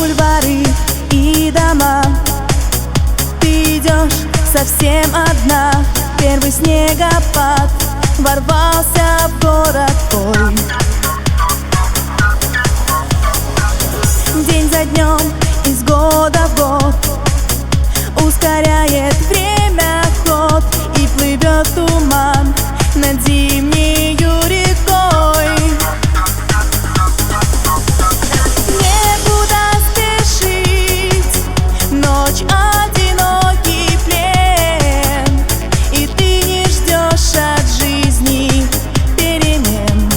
бульвары и дома. Ты идешь совсем одна. Первый снегопад ворвался в город твой. День за днем, из года в год ускоряет время ход, и плывет туман над зимнею рекой. Некуда спешить, ночь одинокий плен, и ты не ждешь от жизни перемен.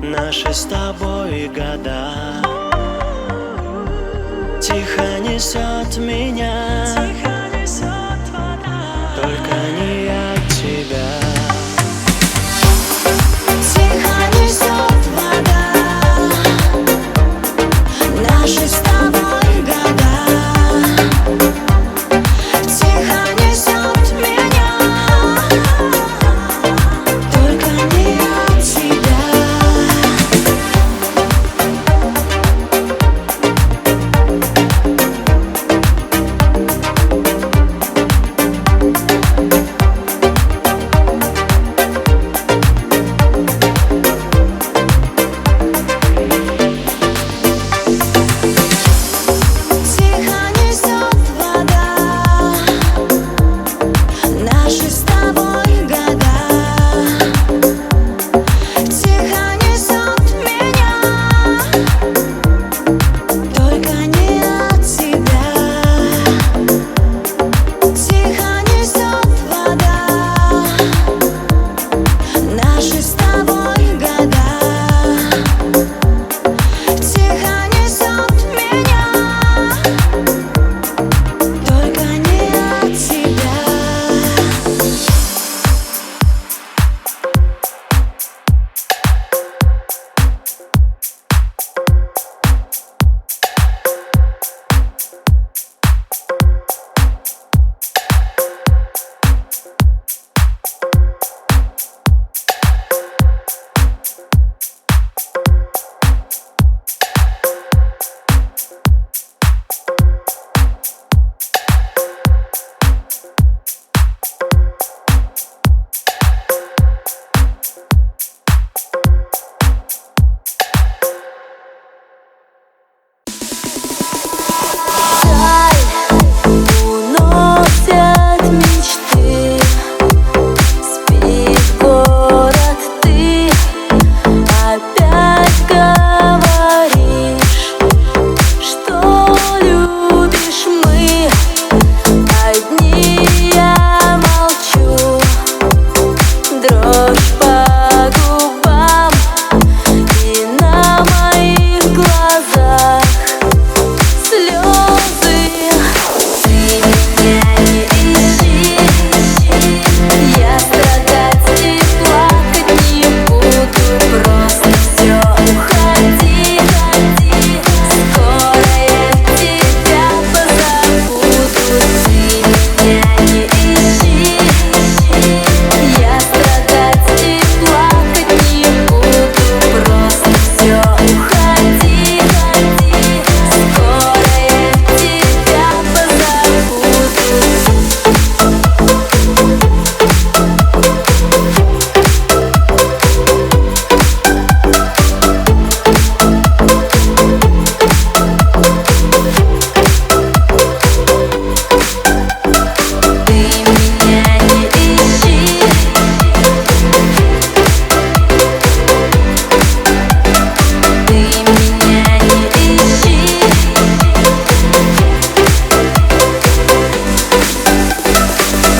Наши с тобой года тихо несет меня, только не от тебя. Тихо несет вода наши с тобой года. Тихо несет меня, только не от тебя.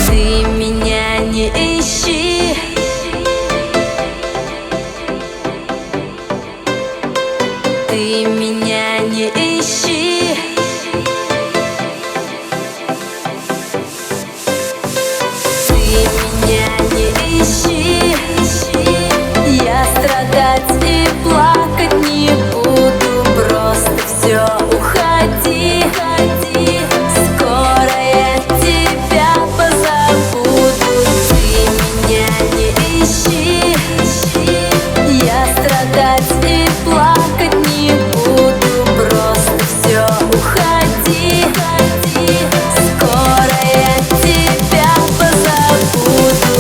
Ты меня не ищи. Ты меня не ищи. Я страдать и плакать не буду. Просто все, уходи. Скоро я тебя позабуду. Ты меня не ищи. Я страдать и плакать не буду. Просто все, уходи. Скоро я тебя позабуду.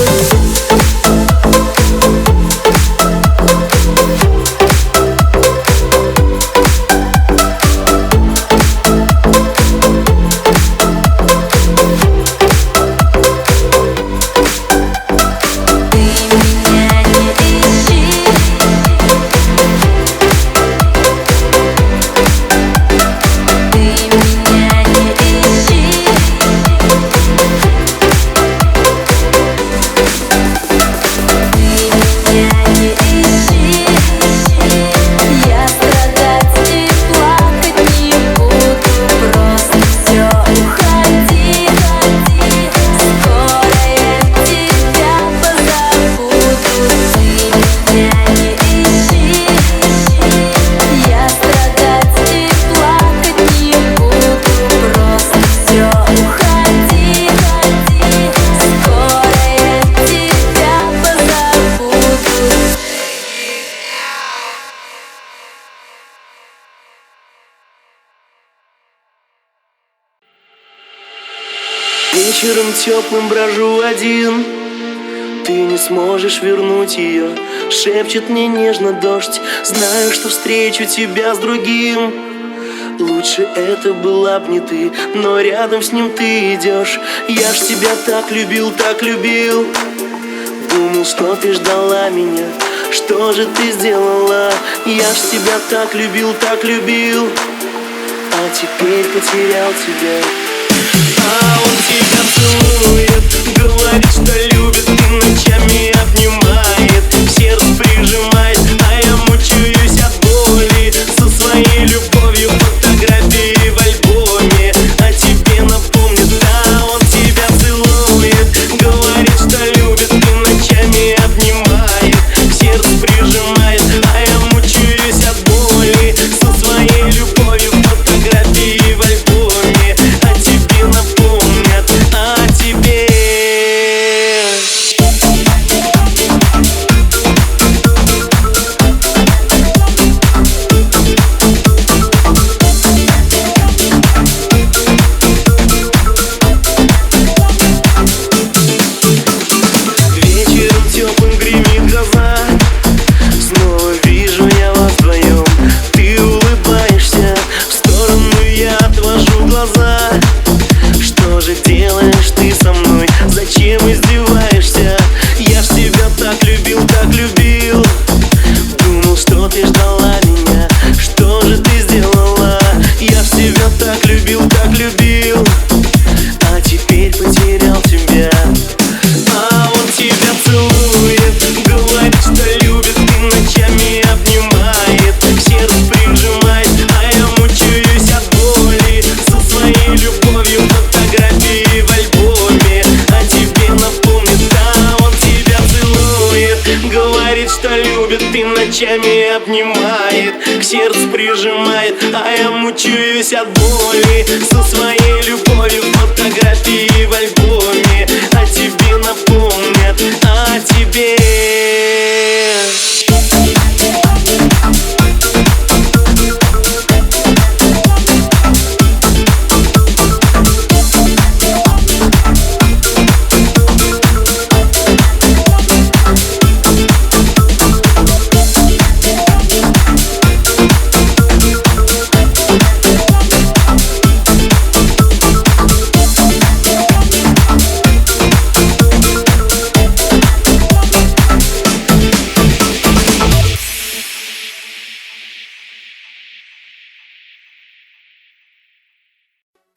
Ты меня не ищи. Вечером теплым брожу один, ты не сможешь вернуть ее. Шепчет мне нежно дождь, знаю, что встречу тебя с другим. Лучше это была б не ты, но рядом с ним ты идешь. Я ж тебя так любил, так любил. Думал, что ты ждала меня, что же ты сделала? Я ж тебя так любил, а теперь потерял тебя. А он тебя целует, говорит, что любит, и ночами обнимает, в сердце прижимает, а я мучаюсь от боли. Со своей любовью фотографии в альбоме о тебе напомнит. Да, он тебя целует, говорит, что любит, и ночами обнимает, в сердце прижимает, а я мучаюсь от боли. Со своей любовью фотографии в альбоме о тебе напомнят, о тебе. Вечером теплым гремит гроза, снова вижу я вас вдвоем. Ты улыбаешься, в сторону я отвожу глаза. Что же делаешь ты со мной? Зачем издеваешься? Я ж тебя так любил, думал, что ты ждала меня, что же ты сделала? Я ж тебя так любил, а теперь потерял тебя. А он тебя целует, говорит, что любит, и ночами обнимает, в сердце прижимает, а я мучаюсь от боли. Со своей любовью фотографии в альбоме о тебе напомнит. Да, он тебя целует, говорит, что любит, и ночами обнимает, к сердцу прижимает, а я мучаюсь от боли. Со своей любовью фотографии в альбоме о тебе напомнят, о тебе.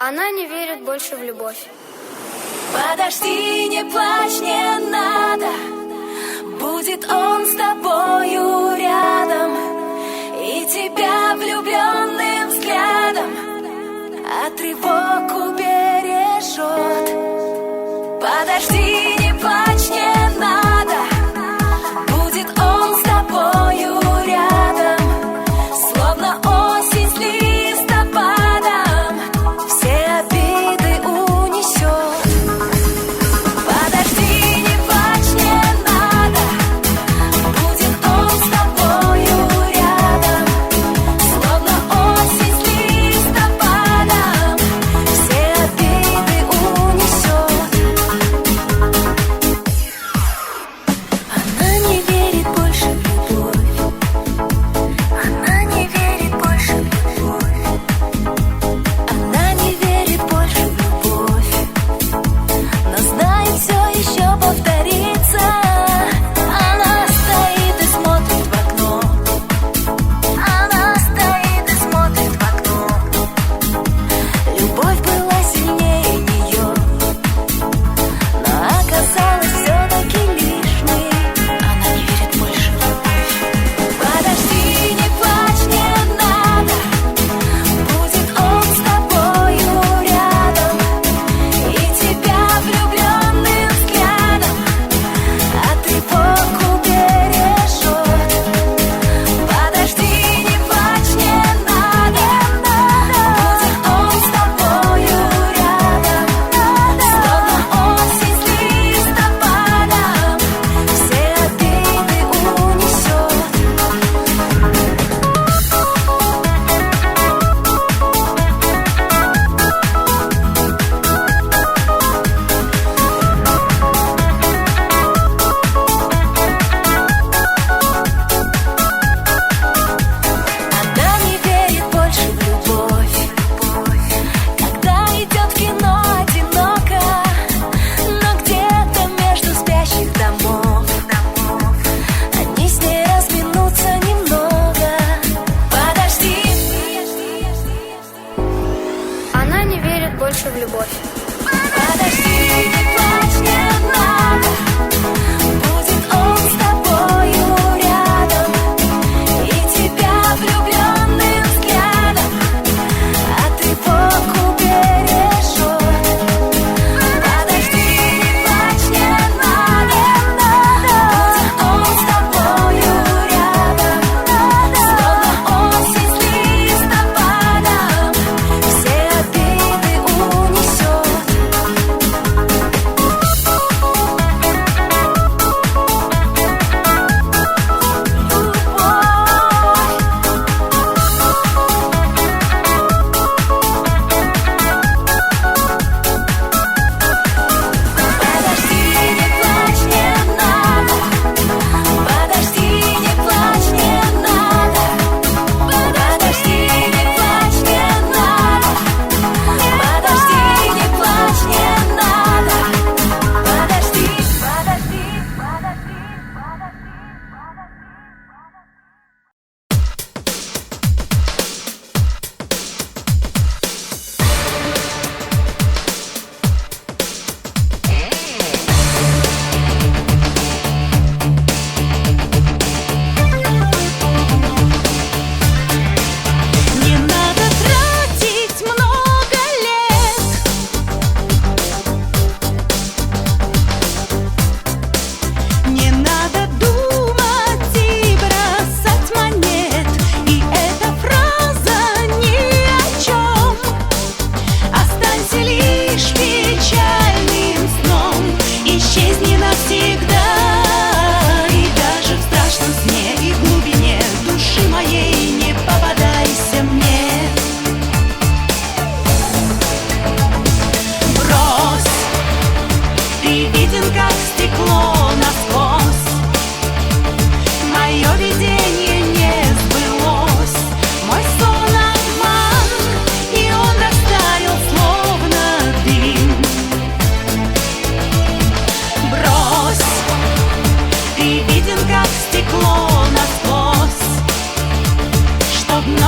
Она не верит больше в любовь. Подожди, не плачь, не надо. Будет он с тобою рядом, и тебя влюбленным взглядом от тревог убережет. Подожди, не плачь, не надо. Будет он с тобою рядом, словно осень с листопадом, все обиды унесет. Подожди, не плачь, не надо. Будет он с тобою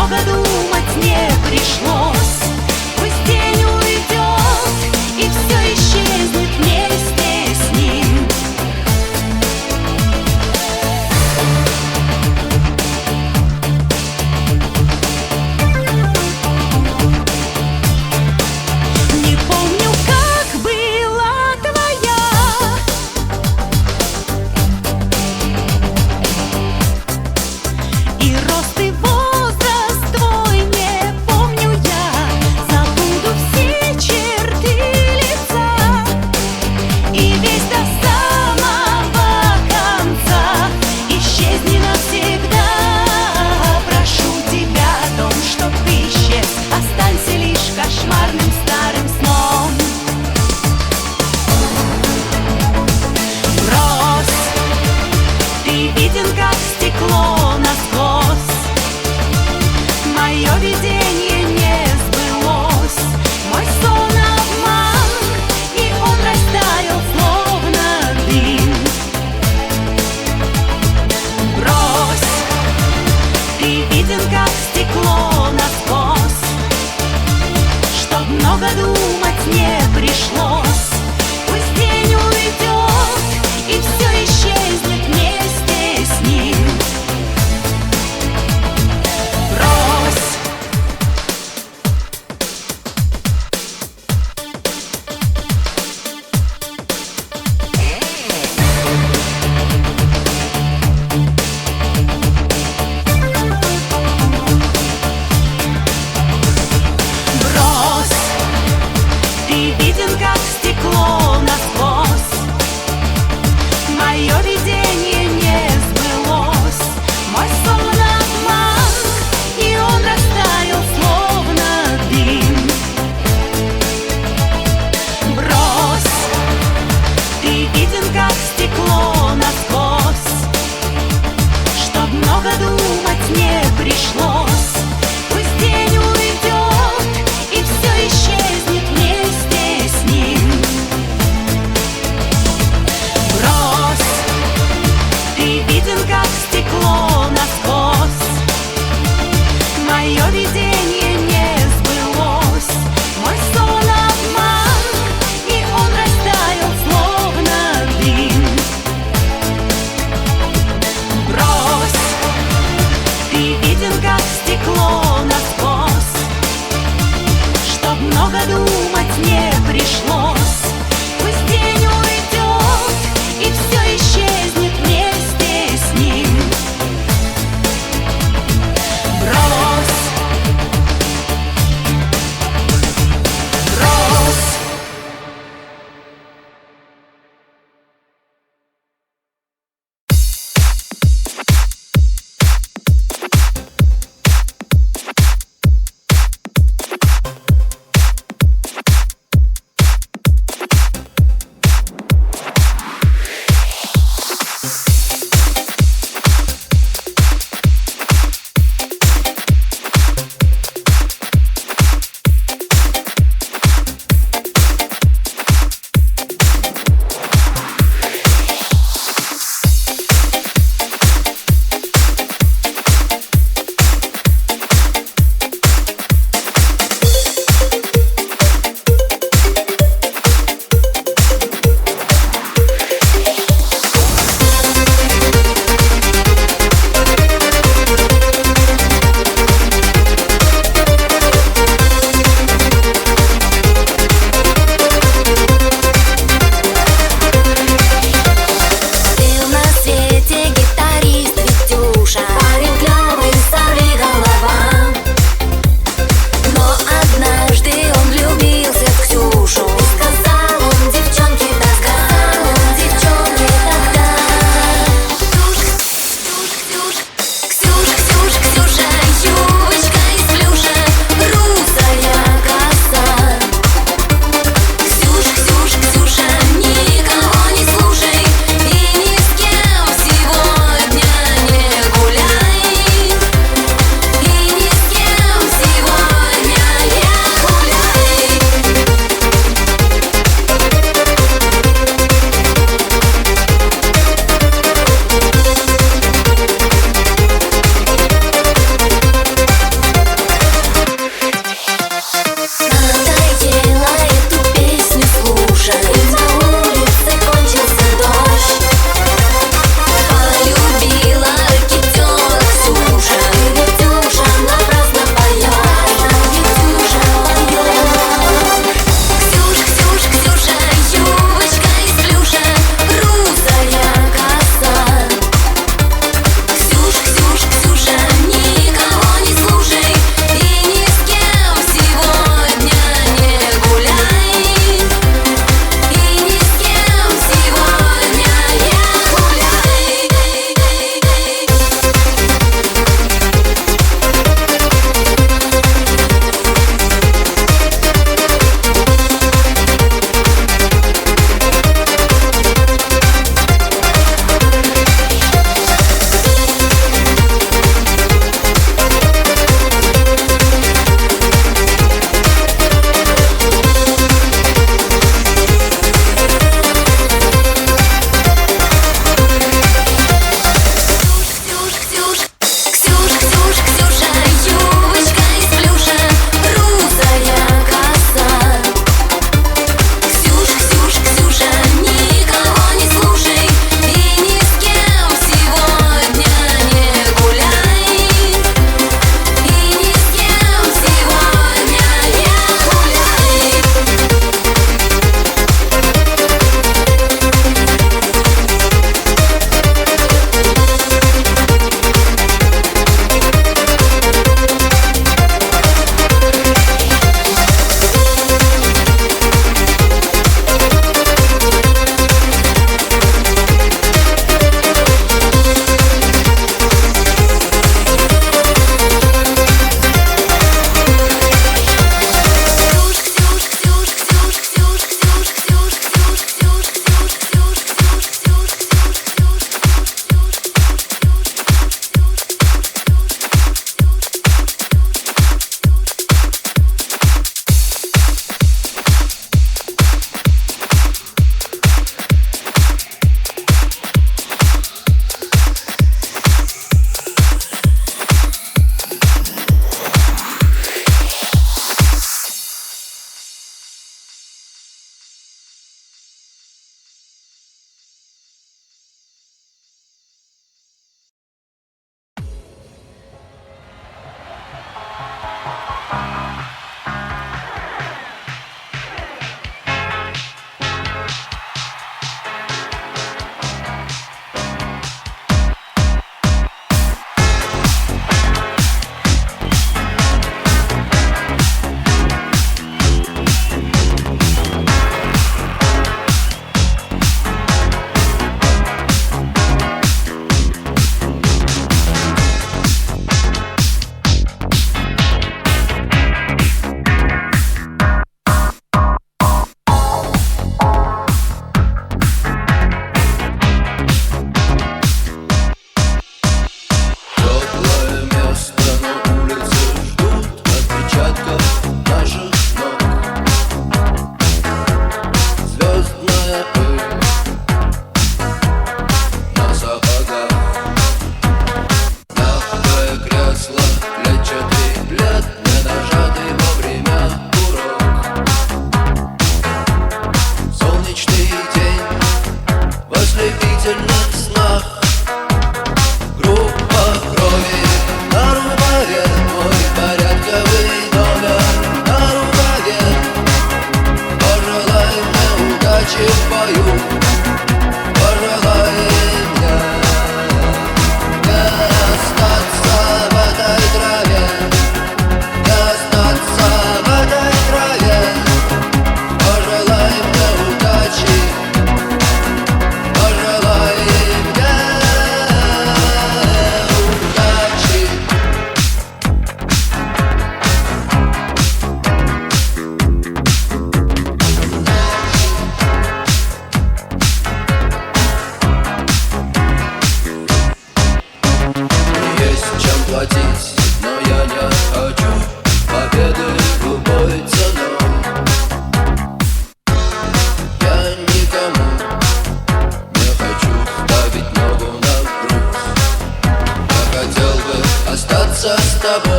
много думать не пришлось. Пусть день уйдет, и все исчезнет вместе с ним. Не помню, как была твоя и рост, и возраст твой не помню я. Забуду все черты лица и весь до самого конца. Исчезни навсегда. Прошу тебя о том, что ты исчез, останься лишь кошмарным старым сном. Брось, ты виден как стекло насквозь. Мое видение не сбылось, мой сон обман, и он растаял словно дым. Брось, ты виден как стекло насквозь, чтоб много думать не пришлось. Пусть день уйдет, и все исчезнет вместе с ним. Брось. Брось, ты виден как стекло насквозь. Мое видение не сбылось, мой сон обман, и он растаял словно дым. Брось, ты виден как стекло насквозь, чтоб много думать не пришлось. Пусть день уйдет, и все исчезнет вместе с ним. Брось, ты виден как стекло насквозь. Мое видение не сбылось, мой сон обман, и он растаял словно дым. Брось, ты виден как стекло насквозь, чтоб много думать не пришлось. Пусть день уйдет, и все исчезнет вместе с ним. Брось, брось.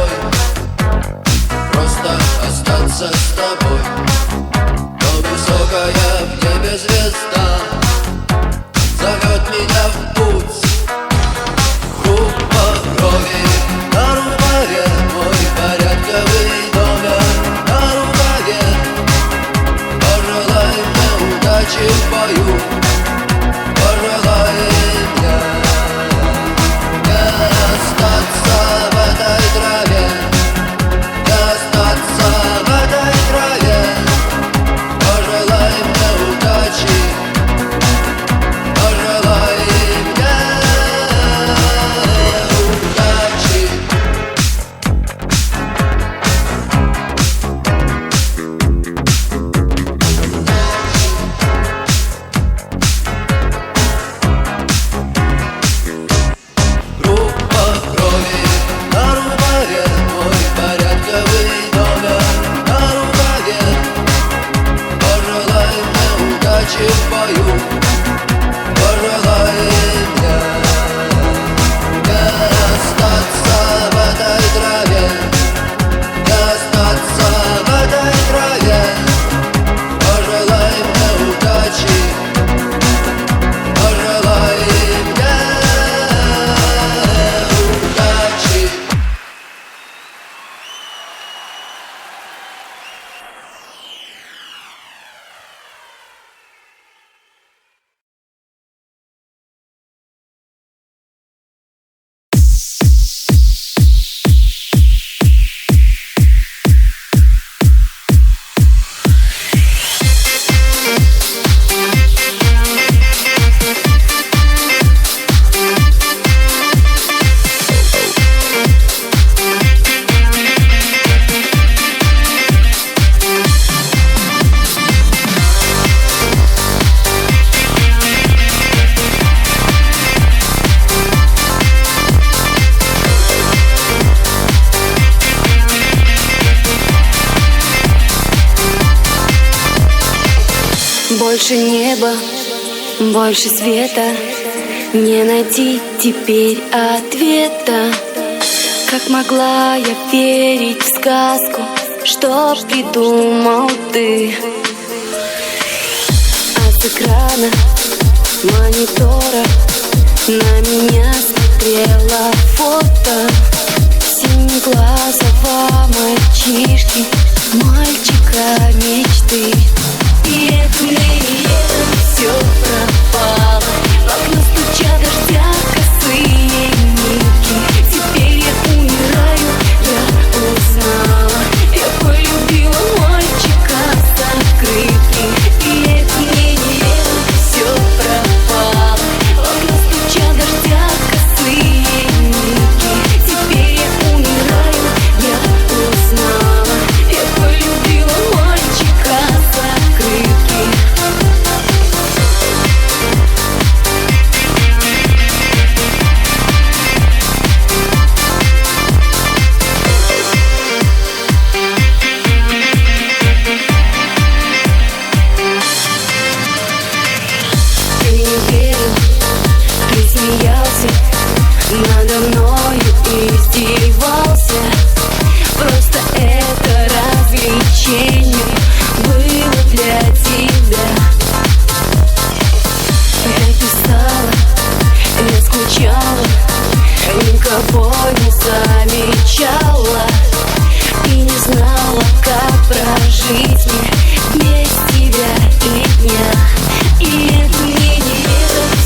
тобой, просто остаться с тобой. Но высокая в небе звезда зовет меня в путь. Группа крови на рукаве, мой порядковый номер на рукаве. Пожелай мне удачи в бою, пожелай мне не остаться в этой траве, не остаться в этой траве. Пожелай мне удачи, пожелай мне удачи. Группа крови на рукаве, мой порядковый номер на рукаве. Пожелай мне удачи в бою, пожелай мне не остаться в этой траве, не остаться в этой траве. Пожелай мне удачи, пожелай мне удачи. Больше неба, больше света, не найти теперь ответа. Как могла я верить в сказку, что придумал ты? А с экрана монитора на меня смотрело фото синеглазого мальчишки, мальчика мечты. И это мне все пропало. В окно стуча дождя косые нити. Теперь я умираю, я узнала. Я полюбила мальчика с открытки. И это мне все пропало. В окно стуча дождя косые нити. Теперь я умираю, я узнала. Я полюбила мальчика с открытки. Ты не верил, ты смеялся надо мною и издевался. Просто это развлечение было для тебя. Я писала, я скучала, никого не замечала и не знала, как прожить мне без тебя и дня. И это мне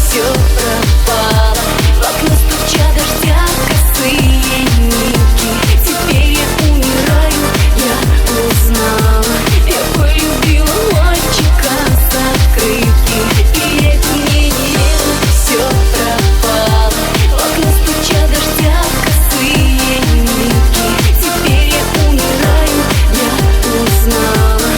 все пропало. В окно стуча дождя косые нити. Теперь я умираю, я узнала. Я полюбила мальчика с открытки. И это мне все пропало. В окно стуча дождя косые нити. Теперь я умираю, я узнала.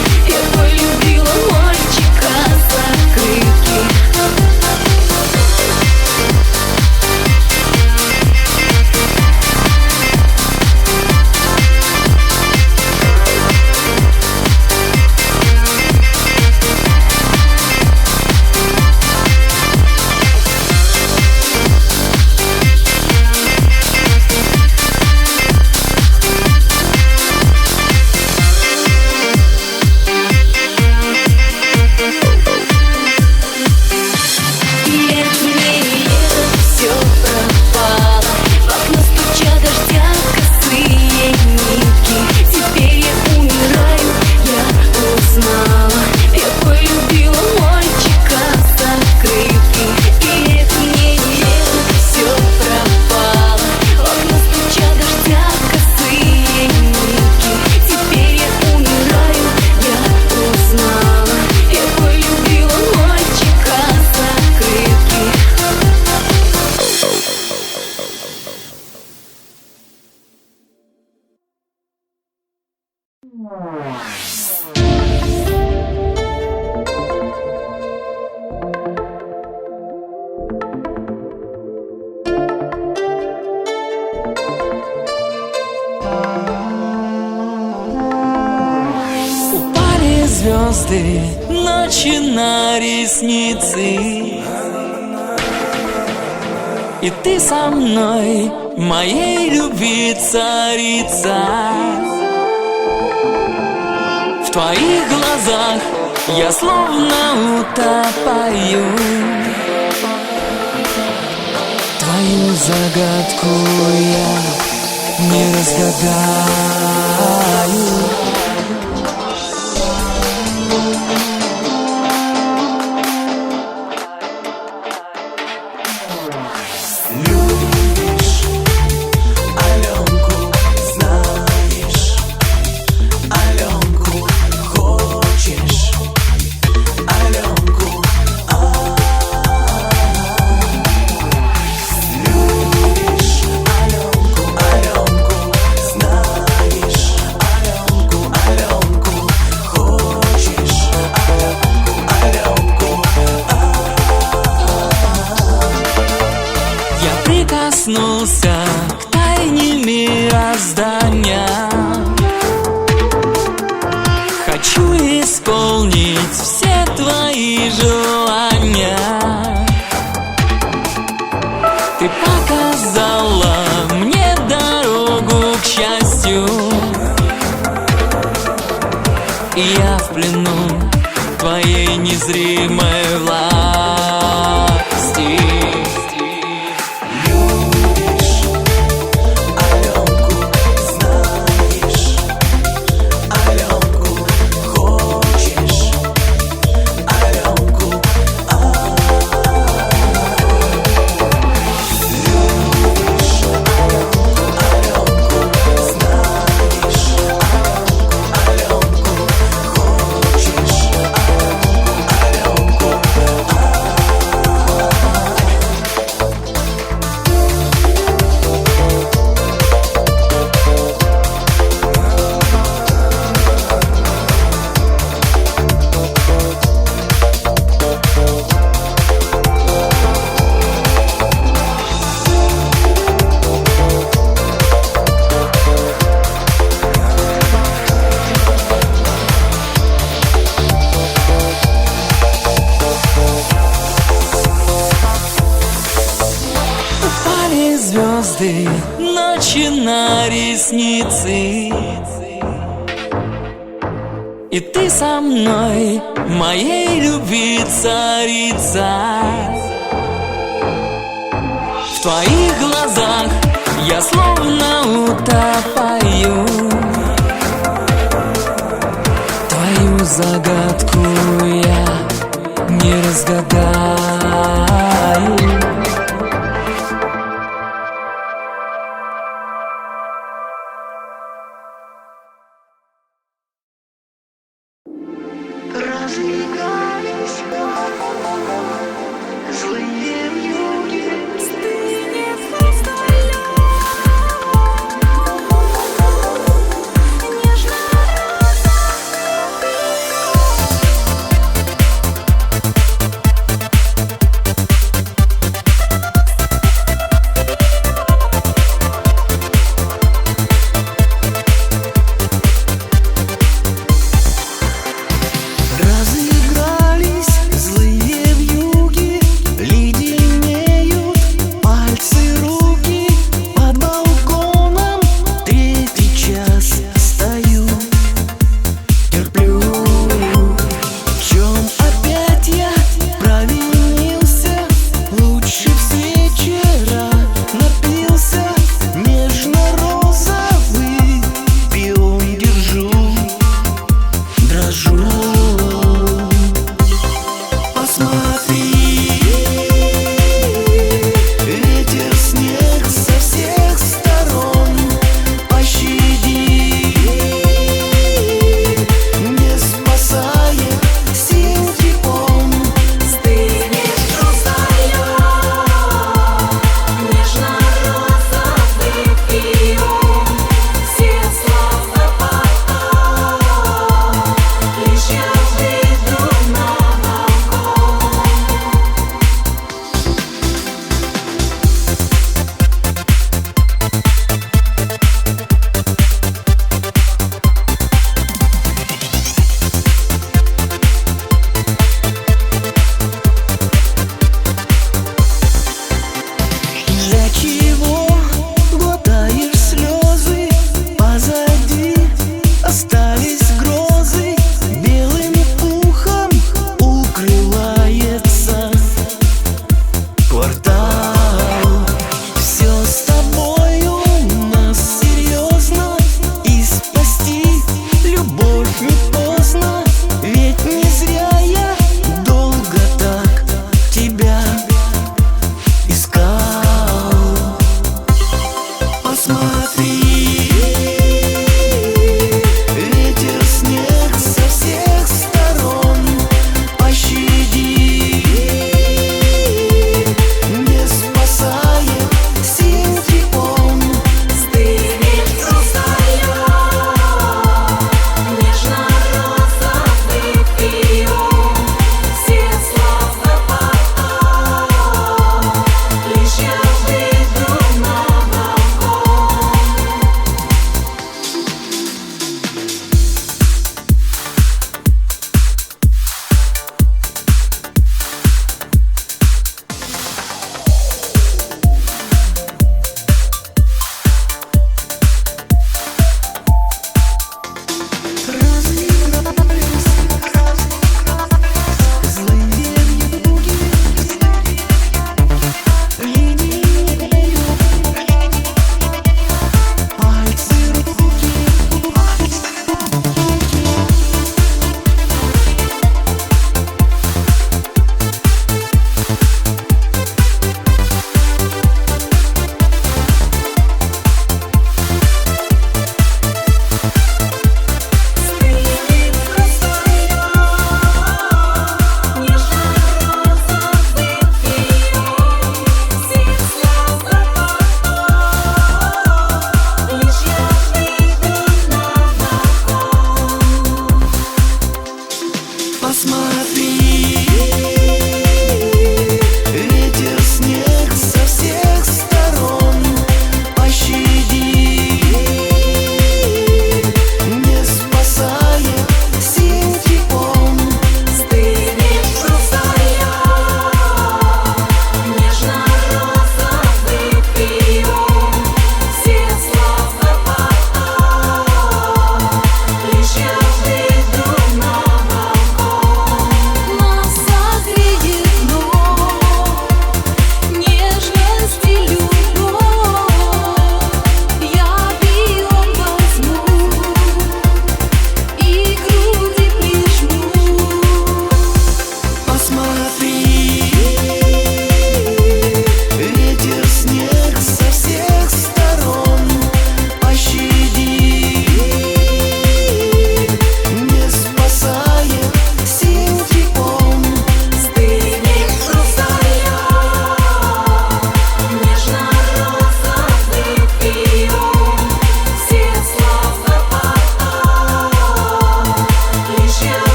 Упали звезды ночи на ресницы, и ты со мной, моей любви царица. В твоих глазах я словно утопаю, твою загадку я не разгадаю. Любишь Аленку, знаешь, Аленку хочешь, Аленку, любишь Аленку, Аленку, знаешь, Аленку, Аленку хочешь, Аленку, Я прикоснулся к тайне мироздания, хочу исполнить все твои желания. Ты показала мне дорогу к счастью, и я в плену твоей незримой власти. любишь Аленку, знаешь, Аленку хочешь, Аленку, любишь Аленку, знаешь, Аленку хочешь, Аленку. Упали звезды ночи на ресницы, и ты со мной, моей любви царица. В твоих глазах я словно утопаю, твою загадку я не разгадаю. Разлегались злые вьюги, стынет хрусталем, нежно Разыгрались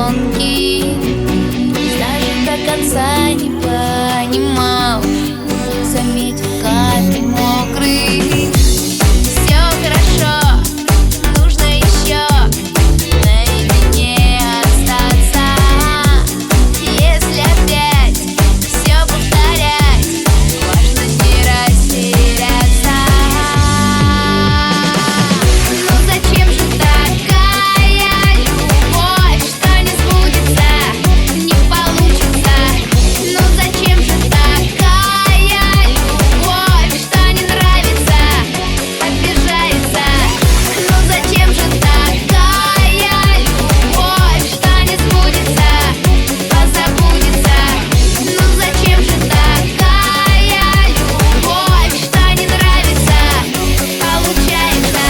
тонкий, даже до конца не понимал, заметил капель мокрый. Все хорошо, нужно еще наедине остаться. Если опять все повторять, важно не растеряться. Ну зачем же такая любовь, что не сбудется, не получится? Ну зачем же такая любовь, что не нравится, обижается? Ну зачем же такая любовь, что не сбудется, позабудется? Ну зачем же такая любовь, что не нравится, получается?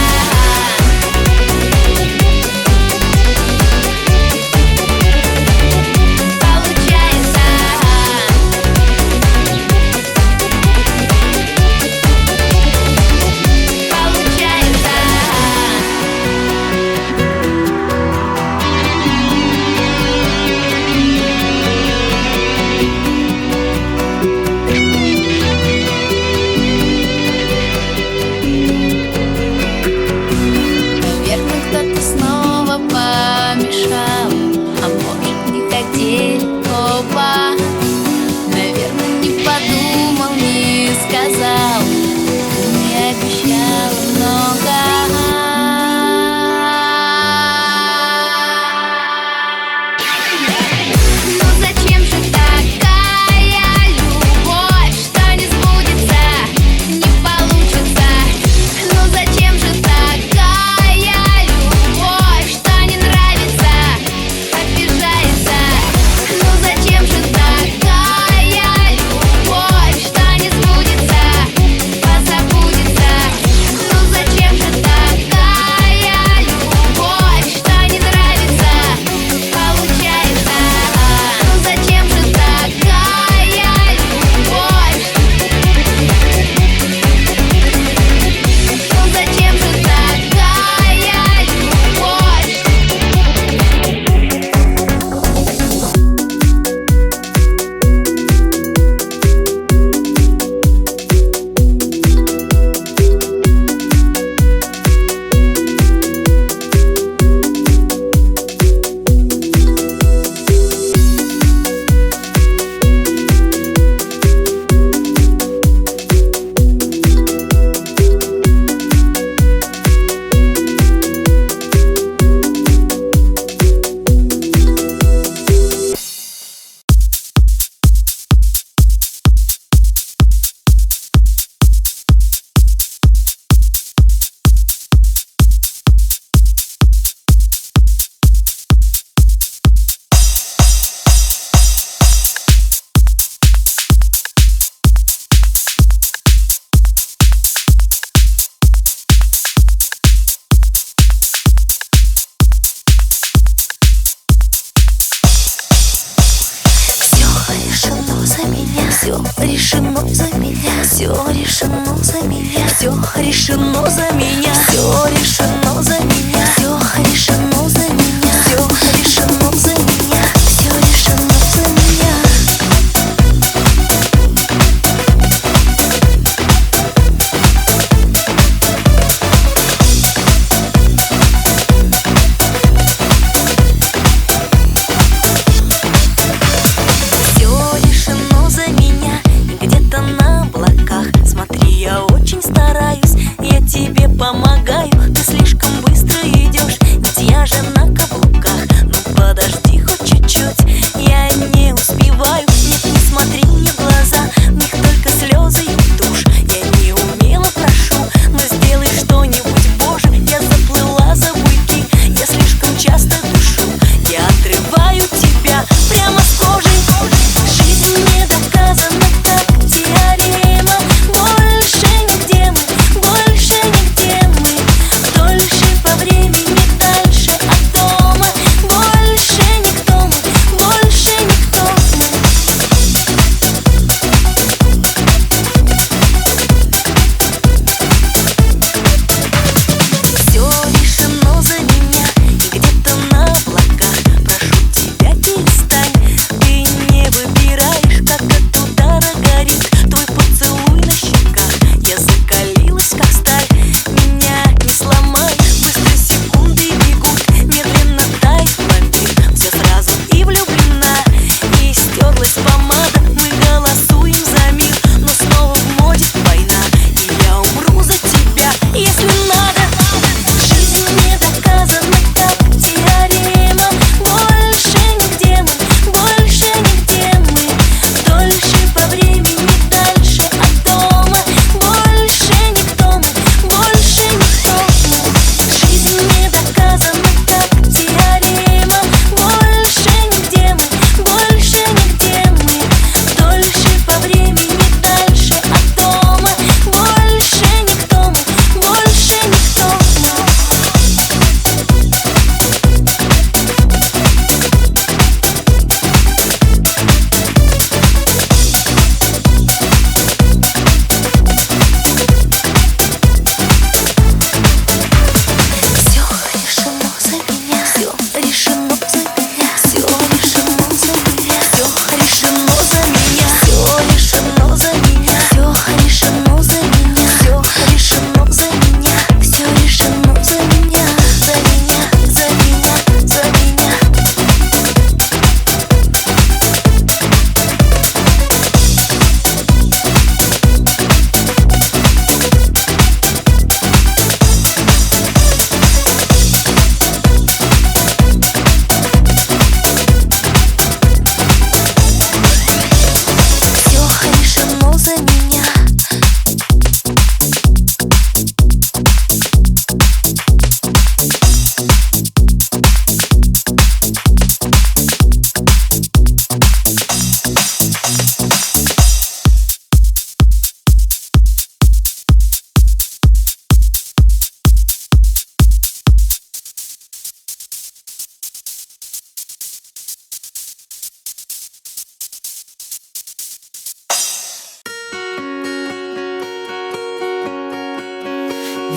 Наверное, кто-то снова помешал, а может, не хотели оба. Наверное, не подумал, не сказал, не обещал много. Ну зачем же такая любовь, что не сбудется, не получится? Ну зачем же такая любовь, что не нравится, обижается? Ну зачем же такая любовь, что не сбудется, позабудется? Ну зачем же такая любовь, что не нравится, получается? Ну зачем же такая любовь? Ну зачем же такая любовь? Все решено за меня, все решено за меня, все решено за меня, все решено за меня, все решено за меня, все решено за меня, все решено за меня. Все решено за меня, и где-то на облаках. Смотри, я очень стараюсь, я тебе помогаю. Ты слишком быстро идешь, ведь я же на капоте.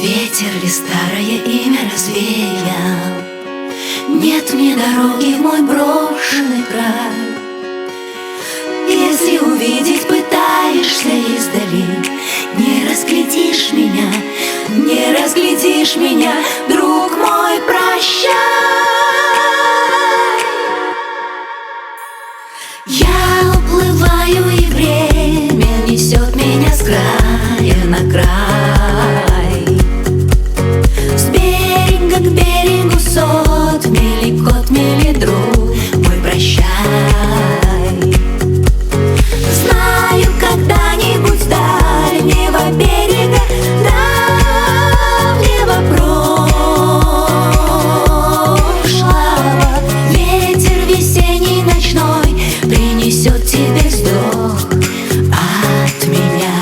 Ветер ли старое имя развеял? Нет мне дороги в мой брошенный край. Если увидеть пытаешься издали, не разглядишь меня, не разглядишь меня, друг мой, прощай. Я уплываю, и время несет меня с края на край. С берега к берегу сотмели, котмели, друг мой, прощай. Знаю, когда-нибудь с дальнего берега, давнего прошлого, ветер весенний ночной принесет тебе вздох от меня.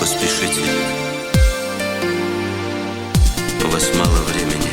Поспешите, у вас мало времени.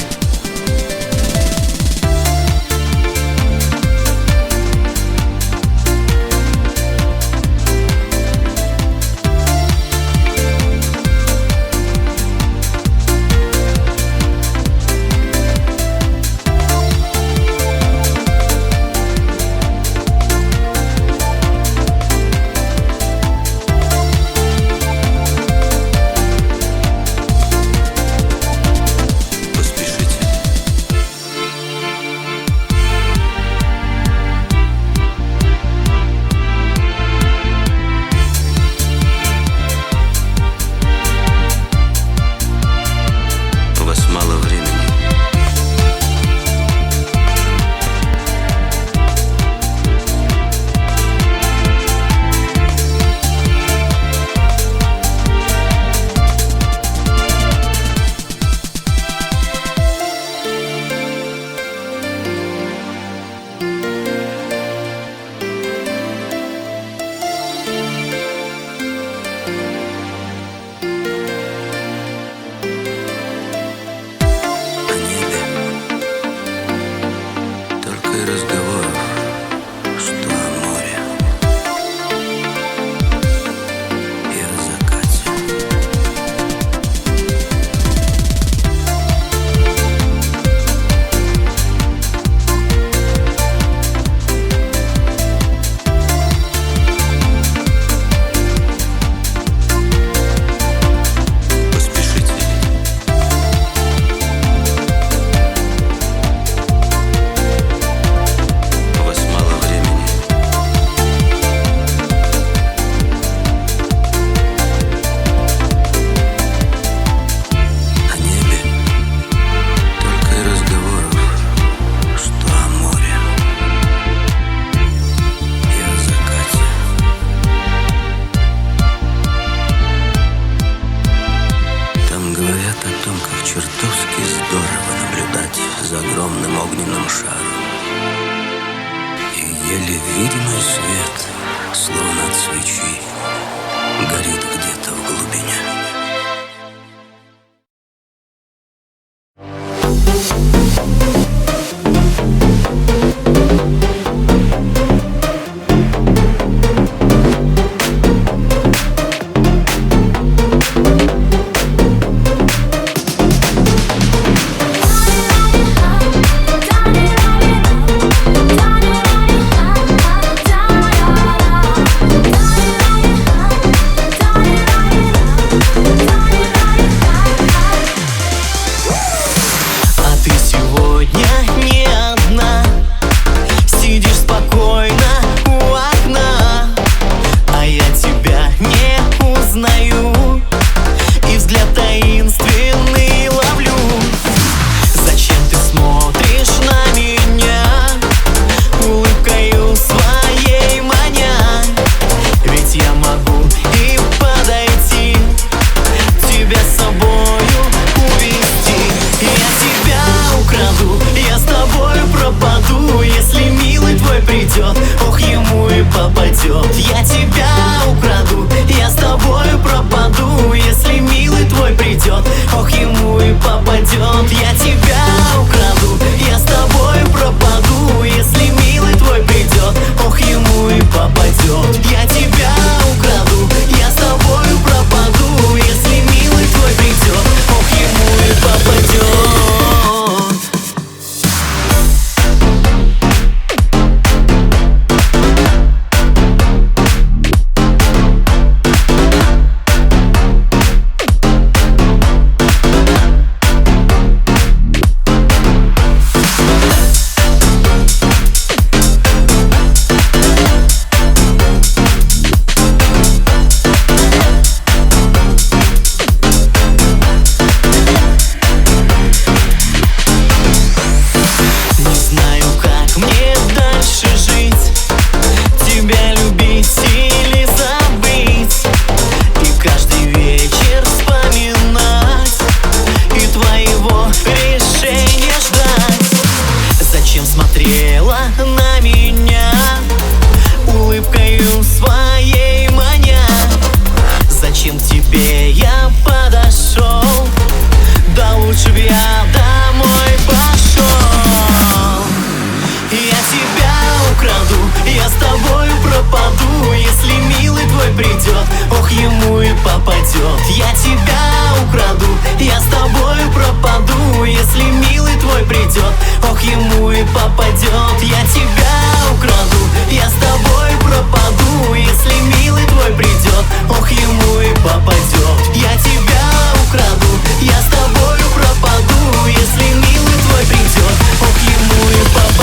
Видимый свет, словно от свечи, горит где-то в глубине. Darling, тебе я подошел, да лучше б я домой пошел. Я тебя украду, я с тобою пропаду. Если милый твой придет, ох, ему и попадет. Я тебя украду, я с тобою пропаду. Если милый твой придет, ох, ему и попадет. Я тебя украду, я с тобою пропаду. Если милый твой придет, ох, ему и попадет. Я тебя украду, я с тобою пропаду. Если милый твой придет, ох, ему и попадет.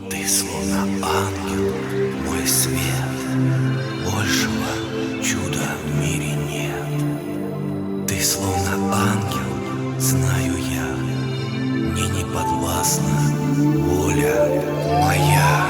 Ты словно ангел, мой свет. Большего чуда в мире нет. Ты словно ангел, знаю я. Мне не подвластна воля моя.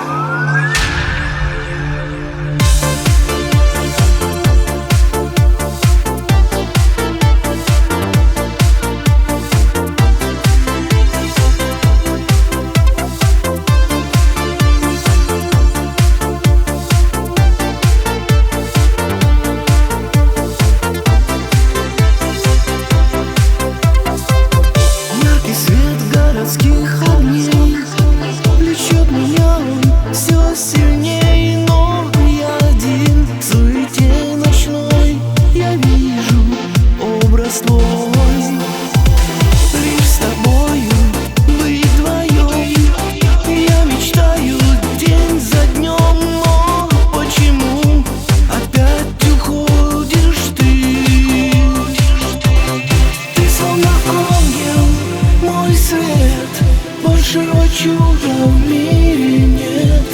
Чуда в мире нет.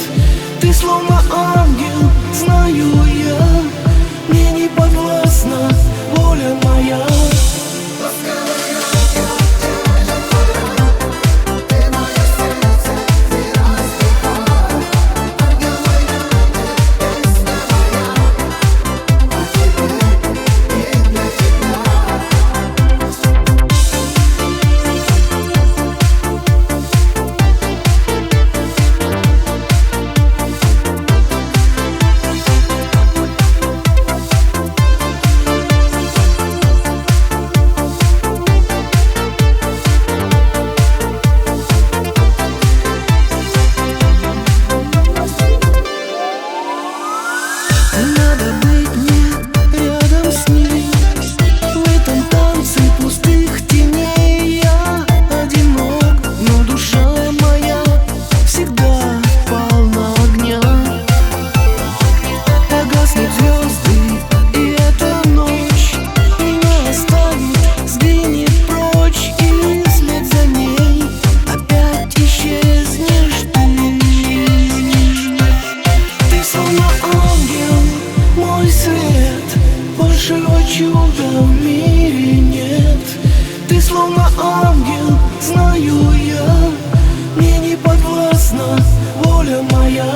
Ты словно ангел, знаю я. Мне не подвластна воля моя. Надо быть мне рядом с ней. В этом танце пустых теней я одинок, но душа моя всегда полна огня. Погаснут звезды, и эта ночь меня оставит, сгинет прочь, и вслед за ней опять исчезнешь ты. Ты словно ангел, мой свет, большего чуда в мире нет. Ты словно ангел, знаю я. Мне не подвластна воля моя.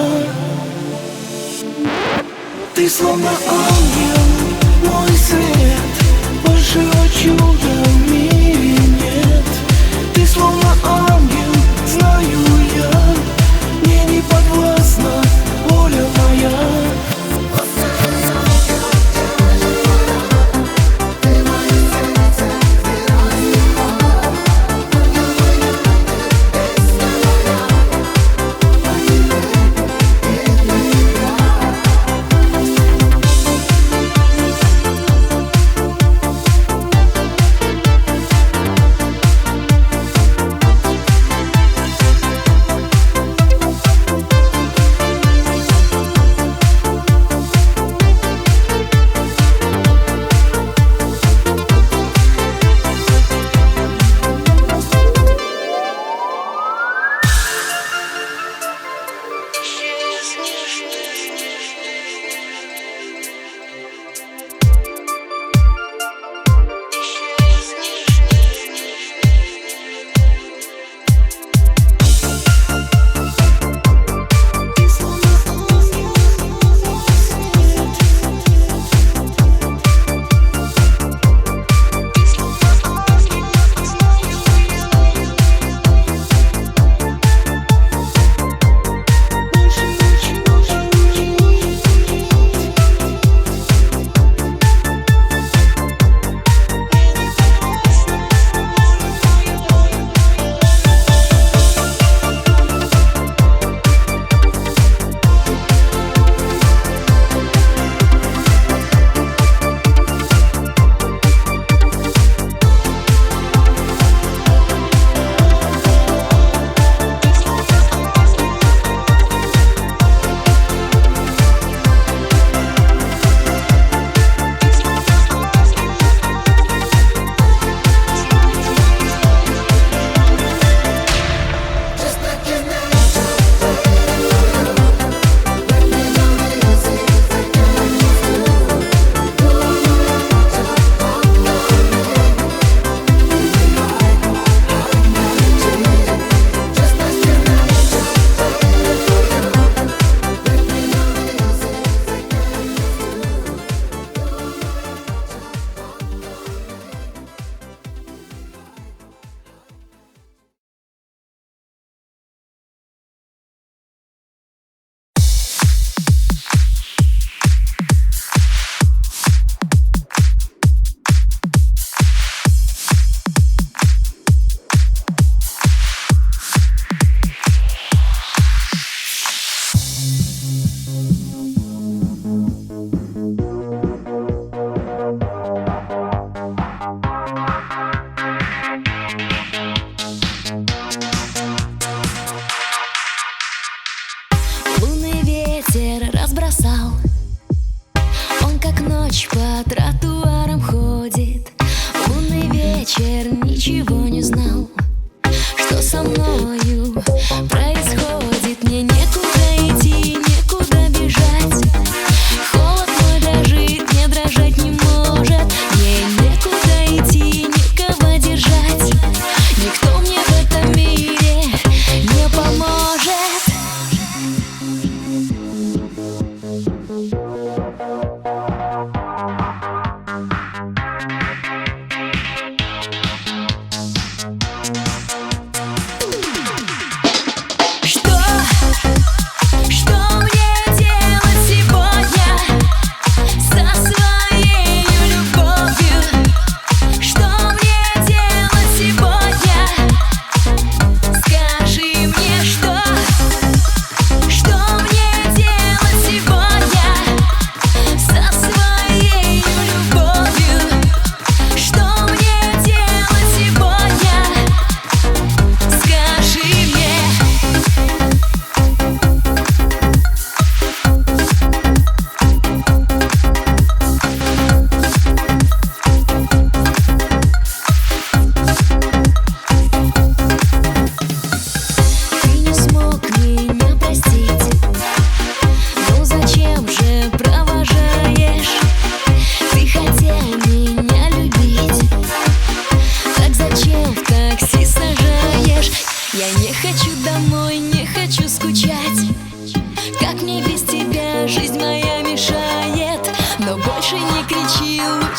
Ты словно ангел, мой свет, большего чуда в мире нет. Ты словно ангел, знаю я. Мне не подвластна воля моя.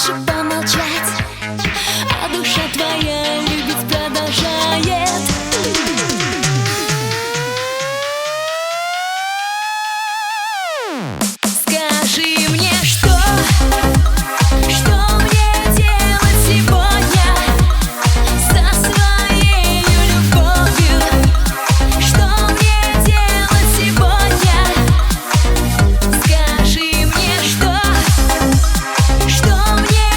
лучше помолчать, а душа твоя любить продолжает. Скажи мне, что мне делать сегодня со своей любовью? Что мне делать сегодня? Скажи мне, что мне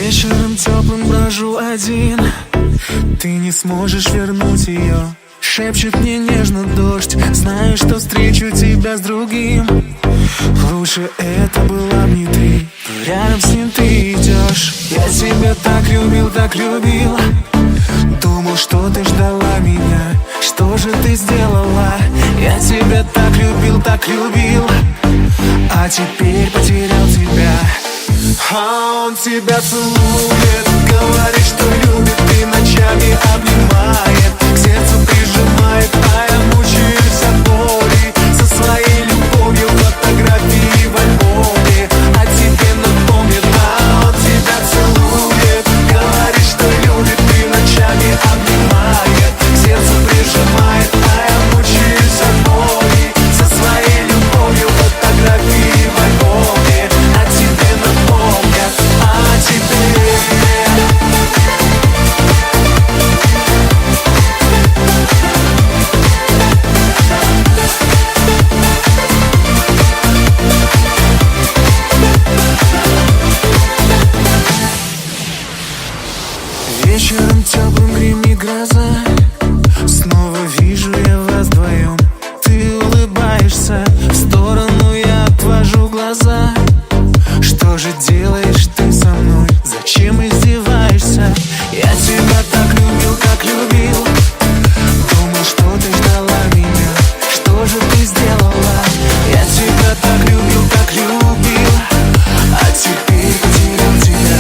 Вечером теплым брожу один, ты не сможешь вернуть ее. Шепчет мне нежно дождь, знаю, что встречу тебя с другим. Лучше это была б не ты, но рядом с ним ты идешь. Я тебя так любил, думал, что ты ждала меня. Что же ты сделала? Я тебя так любил, а теперь потерял тебя. А он тебя целует, говорит, что любит, и ночами обнимает, к сердцу прижимает, а я мучаюсь от боли. Со своей любовью фотографии в альбоме о тебе напомнит. А он тебя целует, говорит, что любит, и ночами обнимает, к сердцу прижимает, а я мучаюсь от боли. Со своей любовью фотографии в альбоме о тебе напомнят, о тебе. Вечером теплым гремит гроза, снова вижу я вас вдвоем. Ты улыбаешься, в сторону я отвожу глаза. Что же делаешь ты со мной? Зачем издеваешься? Я тебя так любил, думал, что ты ждала меня. Что же ты сделала? Я тебя так любил, а теперь потерял тебя.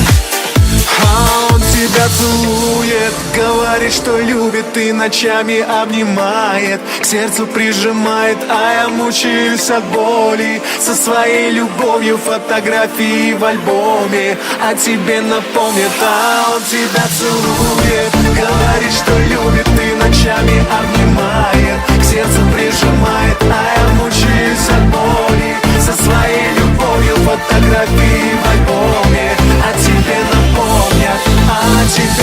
А он тебя целует, говорит, что любит, и ночами обнимает, к сердцу прижимает, а я мучаюсь от боли. Со своей любовью фотографии в альбоме о тебе напомнит. А он тебя целует, говорит, что любит, и ночами обнимает, к сердцу прижимает, а я мучаюсь от боли. Со своей любовью фотографии в альбоме о тебе напомнят, о тебе.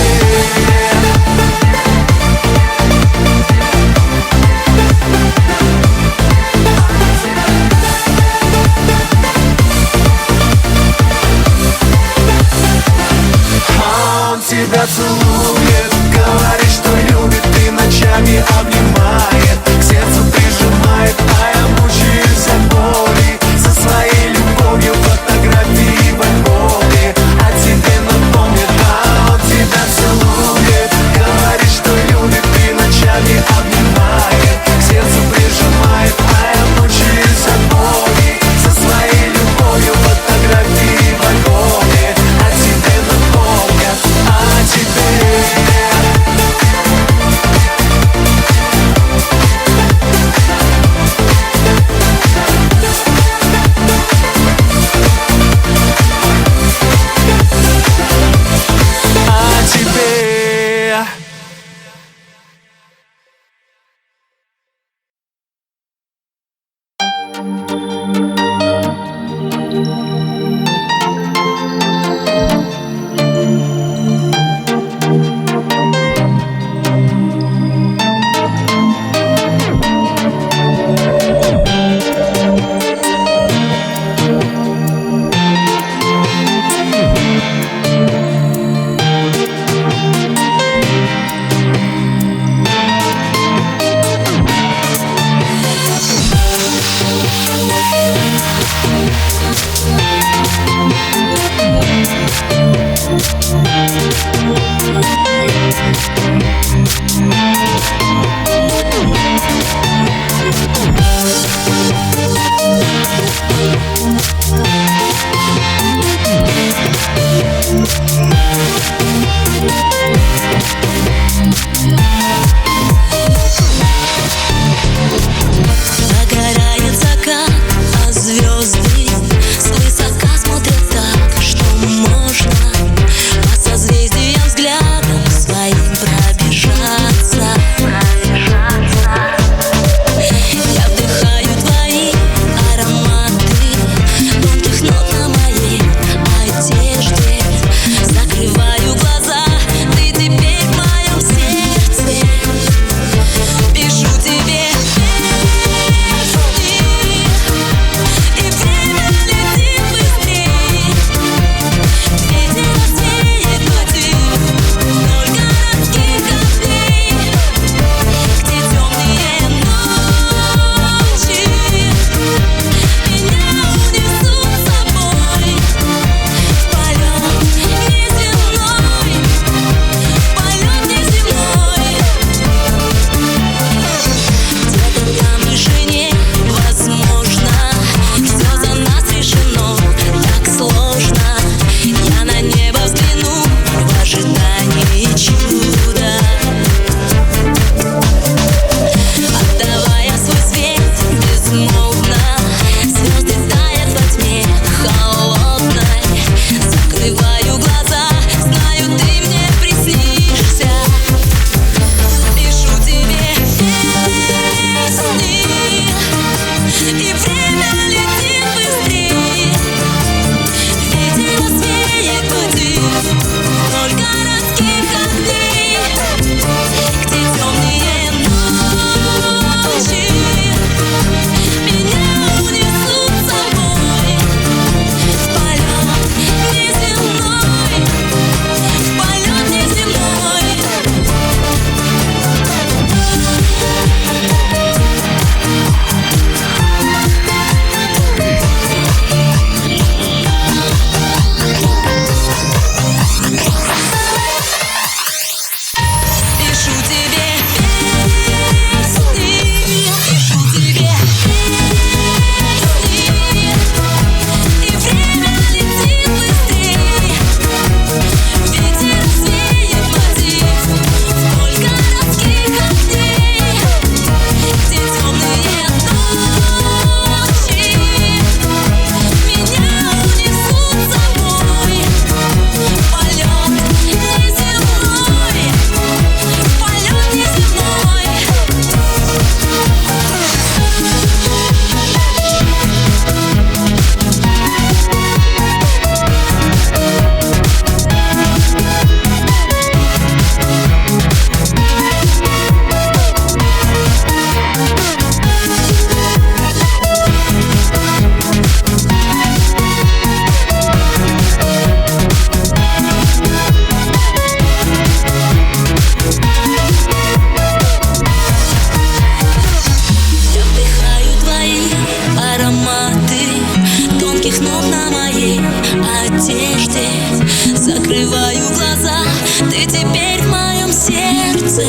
А он тебя целует, говорит, что любит, и ночами обнимает, к сердцу надежде закрываю глаза, ты теперь в моем сердце.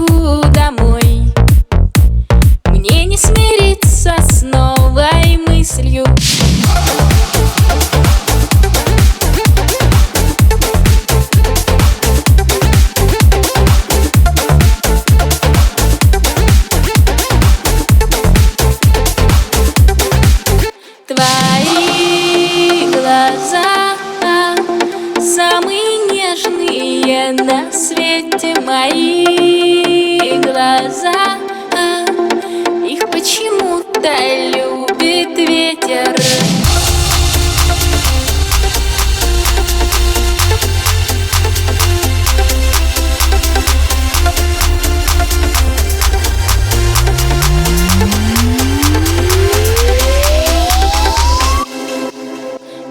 иду домой. Мне не смириться с новой мыслью. Твои глаза самые нежные на свете. Мои глаза, их почему-то любит ветер.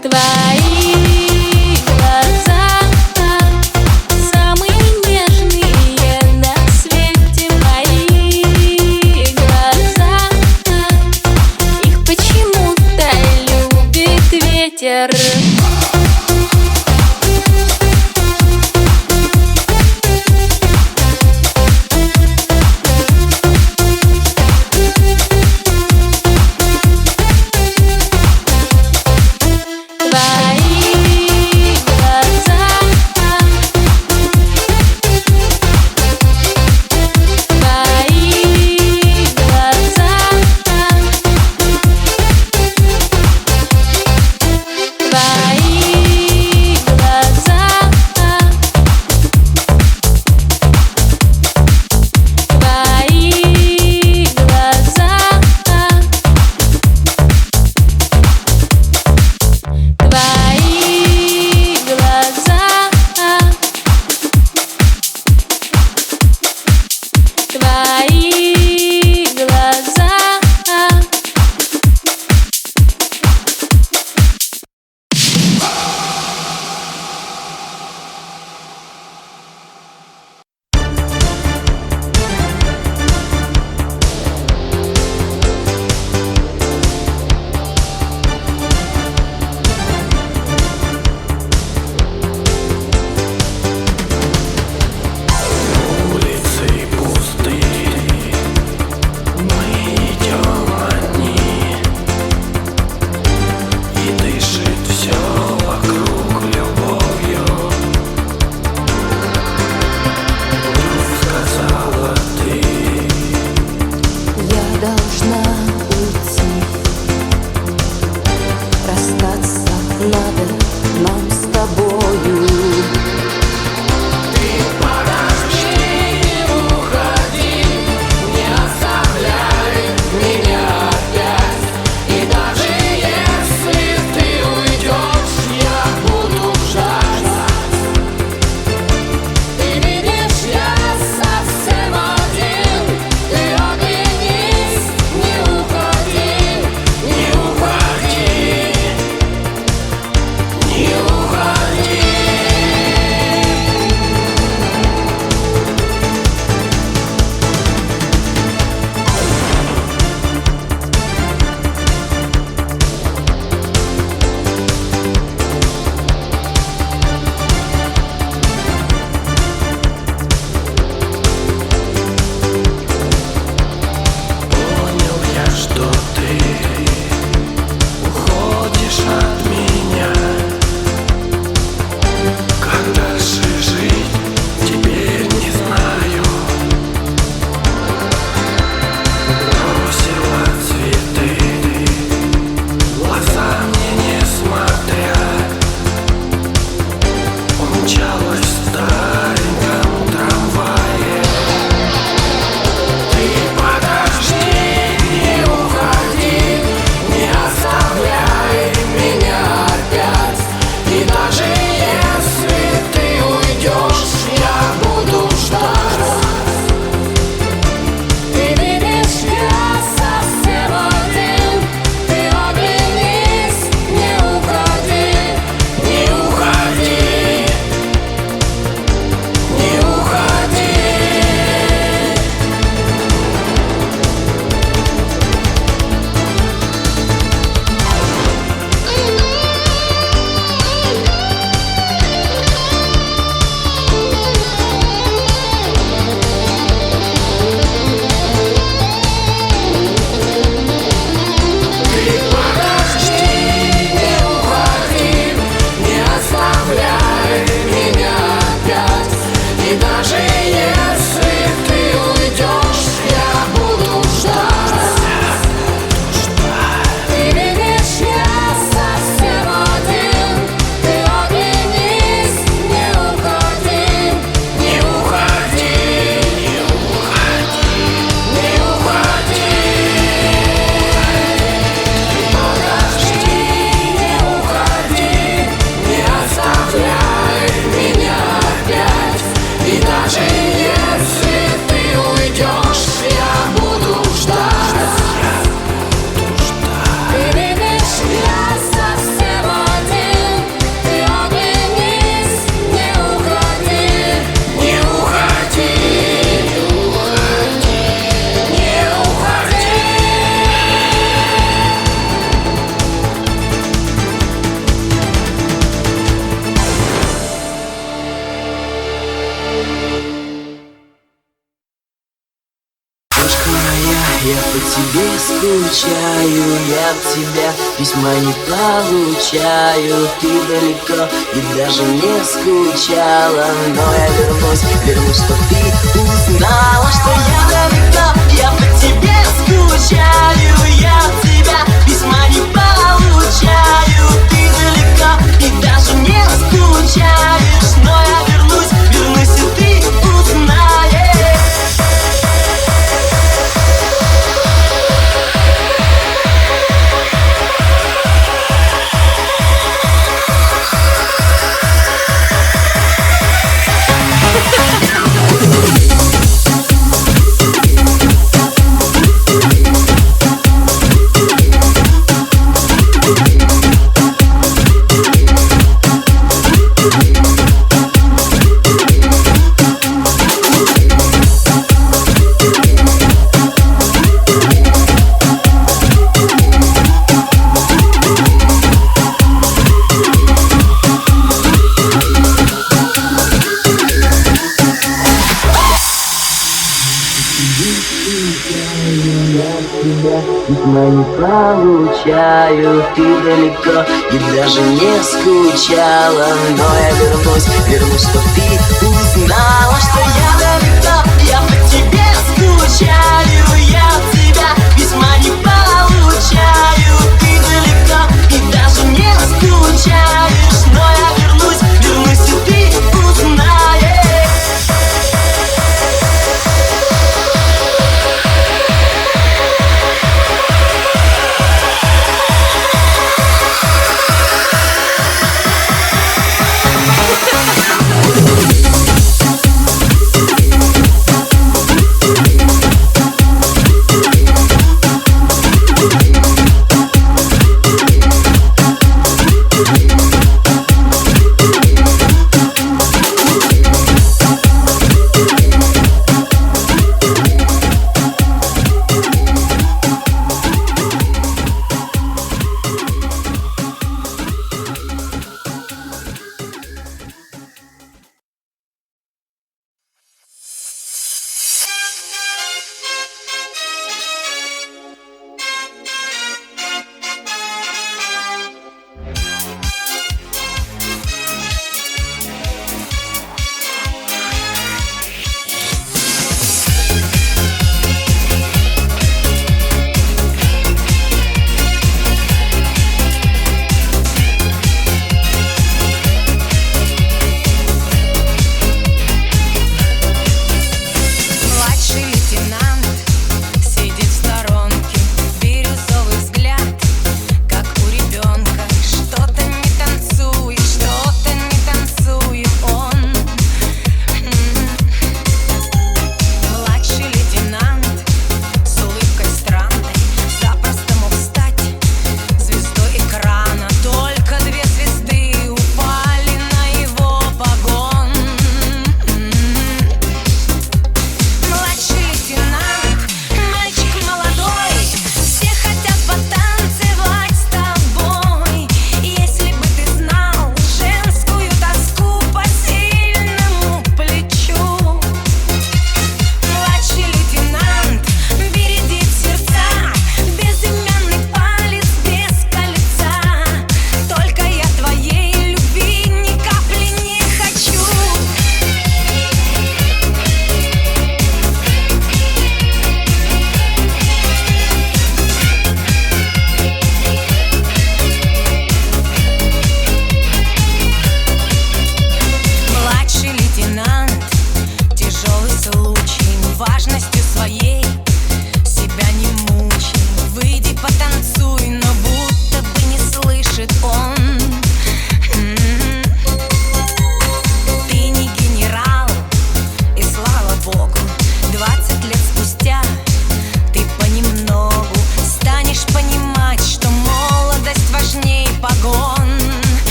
Твои глаза самые нежные на свете. Мои глаза, их почему-то любит ветер. Твои глаза. Улицы пустые, Я по тебе скучаю, я от тебя письма не получаю. Ты далеко и даже не скучала, но я вернусь, чтоб ты узнала, что я далеко. Я по тебе скучаю, я от тебя письма не получаю. Ты далеко и даже не скучаешь, но я вернусь, и ты узнаешь. Письма не получаю, ты далеко и даже не скучала, но я вернусь, чтоб ты узнала, что я далеко. Я по тебе скучаю, я от тебя письма не получаю. Ты далеко и даже не скучаешь, но я вернусь, и ты узнаешь.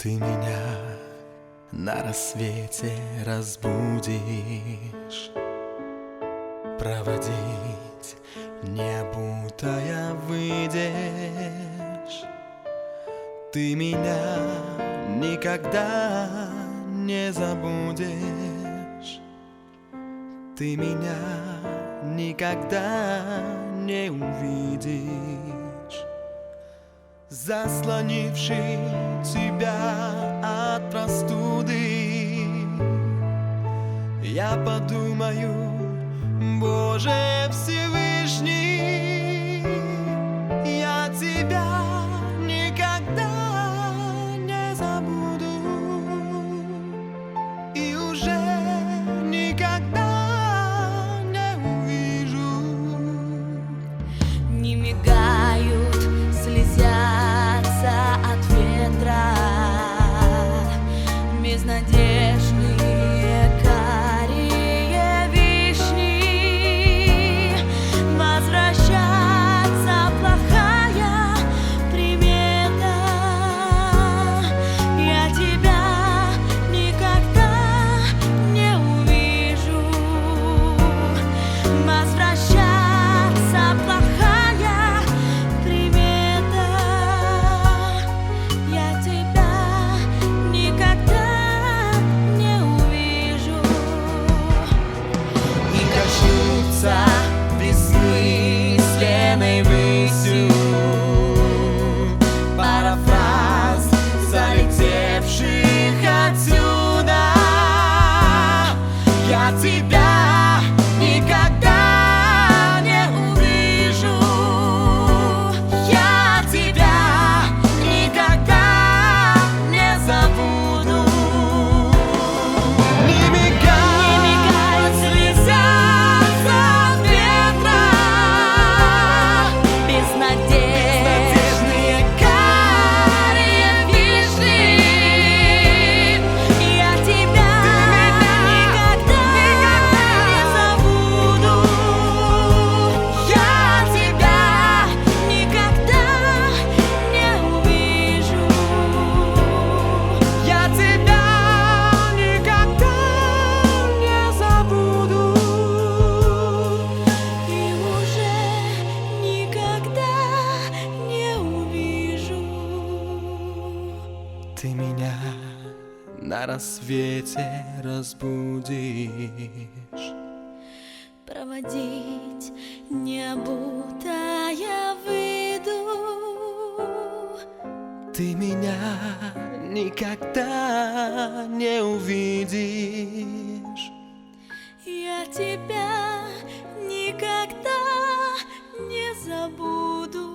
Ты меня на рассвете разбудишь, проводить не будто выйдешь. Ты меня никогда не забудешь. Ты меня никогда не увидишь, заслонивший тебя от простуды. Я подумаю, Боже Всевышний, я тебя никогда не забуду и уже никогда не увижу. Не мигают, слезятся от ветра безнадежные карие вишни. Возвращаться плохая примета. Я тебя никогда не увижу. Возвращаться плохая примета. Я тебя никогда не увижу. И коснуться бессмысленной мыслью, парафраз залетевших отсюда. Я тебя никогда не увижу. Я тебя никогда не забуду. Не мигают, слезятся от ветра безнадежные карие вишни. Я тебя никогда не забуду. Я тебя никогда не увижу. Я тебя никогда не забуду и уже никогда не увижу. Ты меня на рассвете разбудишь, Проводить не будто я выйду. ты меня никогда не увидишь. Я тебя никогда не забуду.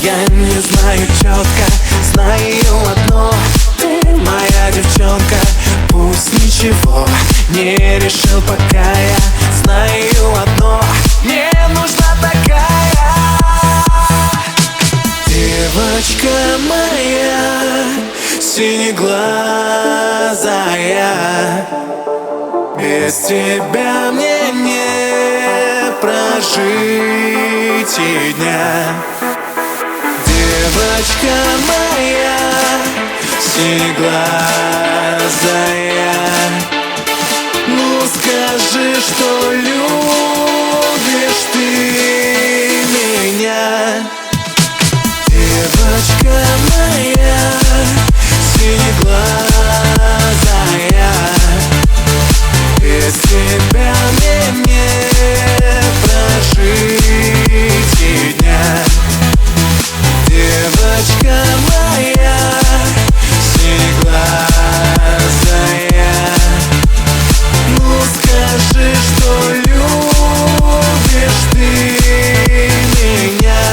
Я не знаю четко, знаю одно: ты моя девчонка. Пусть ничего не решил пока, я знаю одно: мне нужна такая девочка моя, синеглазая. Без тебя мне не прожить и дня. Девочка моя, синеглазая, ну скажи, что любишь ты меня. Девочка моя, синеглазая, без тебя мне не прожить и дня. Девочка моя, синеглазая, ну скажи, что любишь ты меня.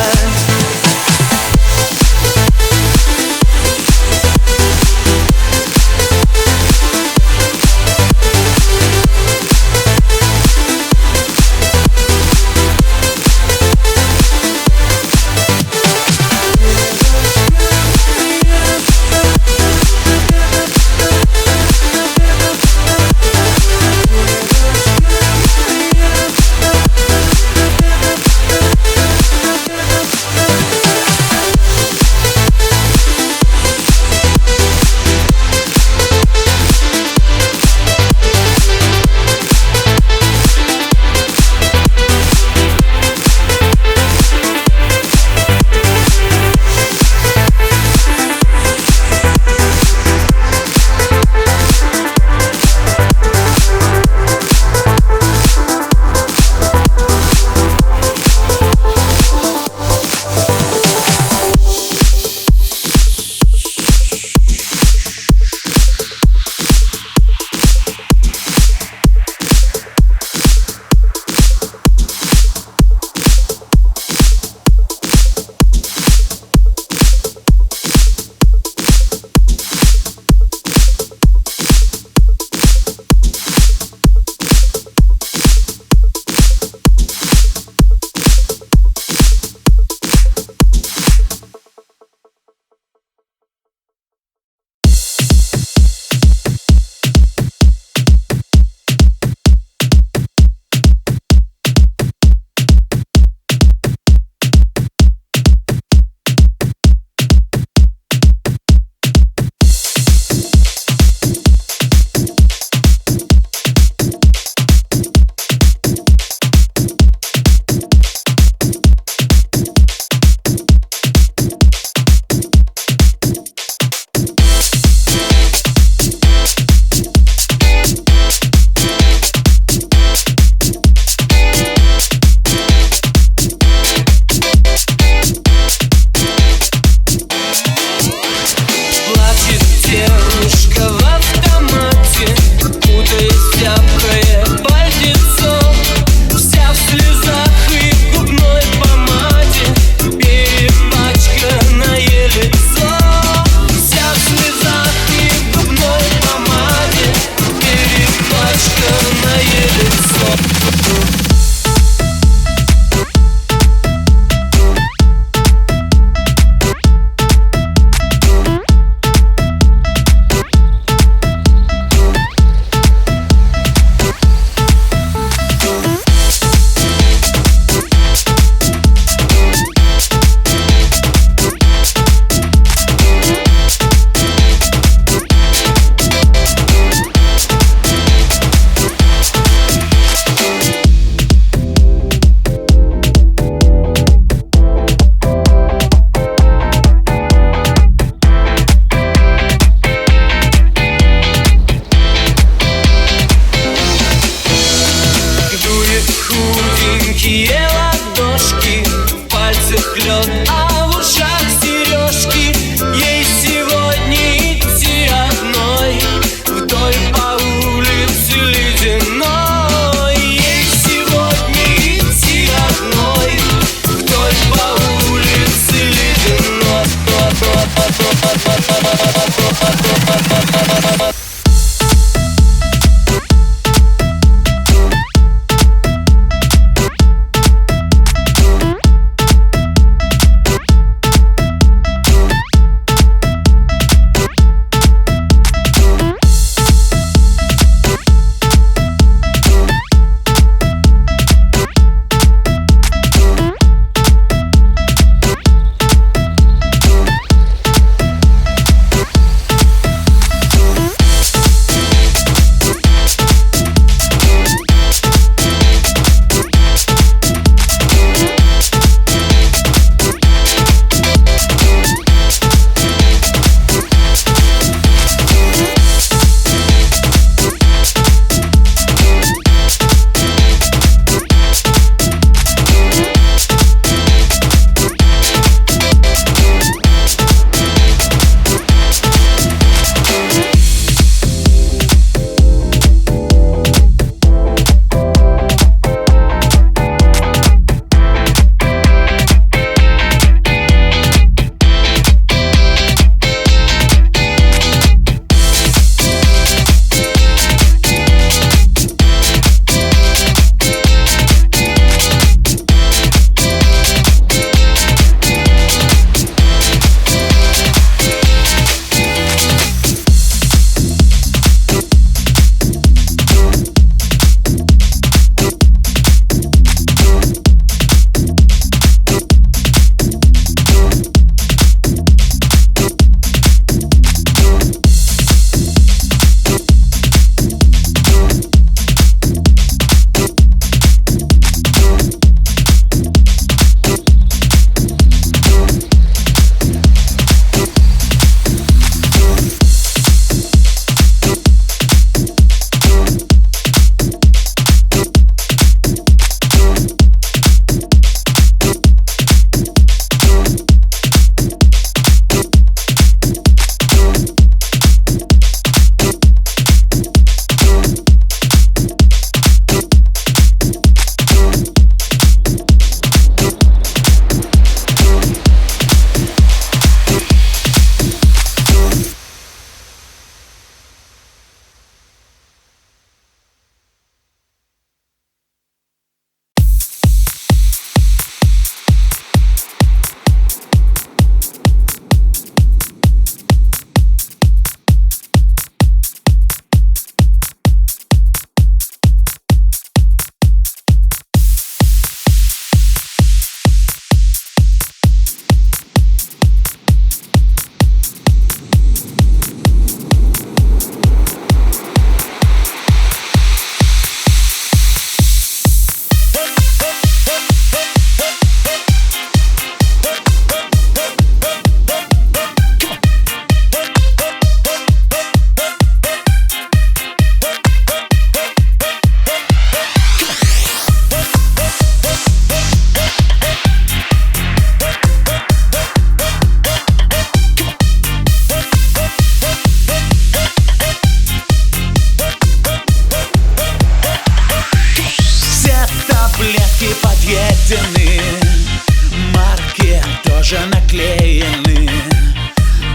марки тоже наклеены.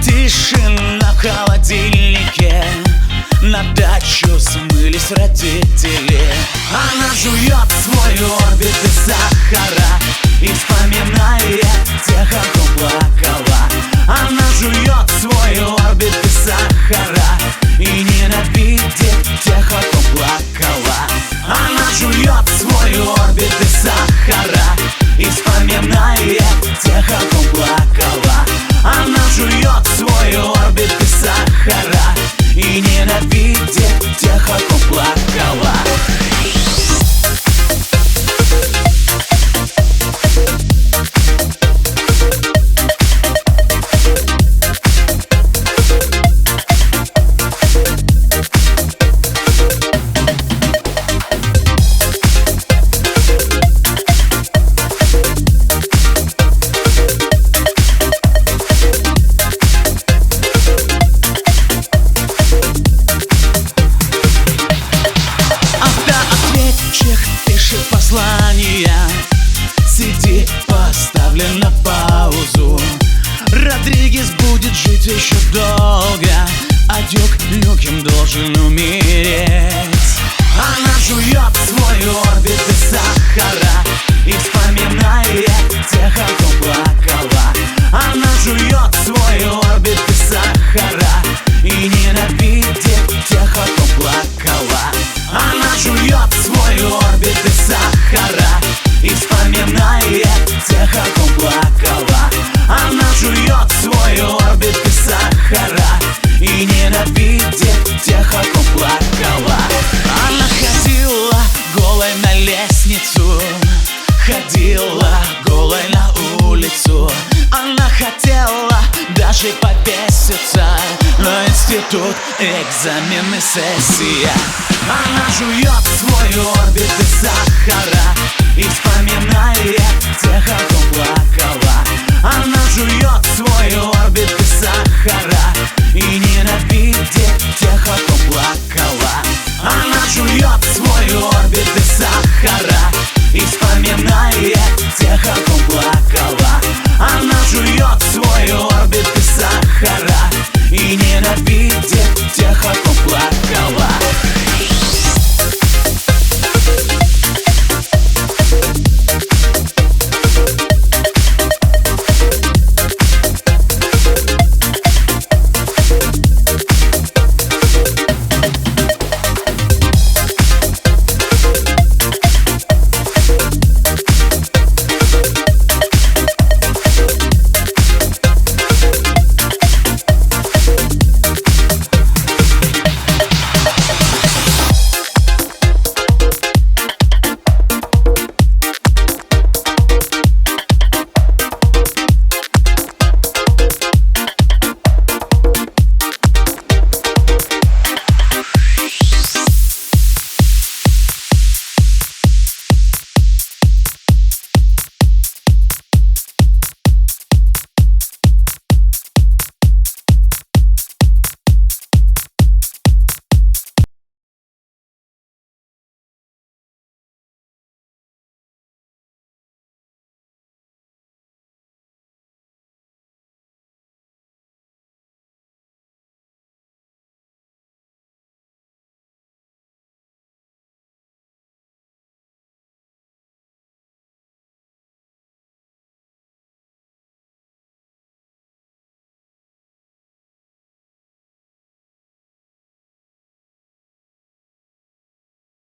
Тишина в холодильнике, на дачу смылись родители. Она жует свой орбит из сахара и вспоминает тех, о ком плакала. Она жует свой орбит из сахара и ненавидит тех, о ком плакала. Она жует свой орбит из сахара и вспоминает тех, о ком плакала. Она жует свой орбит из сахара и ненавидит тех, о ком плакала. Пишет послания, сиди, поставлен на паузу. Родригес будет жить еще долго, а Дюк Нюкем должен умереть. Она жует свой орбит из сахара и вспоминает тех, о ком плакала. Она жует свой орбит из сахара и ненавидит тех, о ком плакала. Она жует свой орбит из сахара и вспоминает тех, о ком плакала. Она жует свой орбит из сахара и ненавидит тех, о ком плакала. Она ходила голой на лестницу, ходила голой на улицу. Она хотела даже повеситься, но институт, экзамены, сессия. Она жует свой орбит из сахара и вспоминает тех,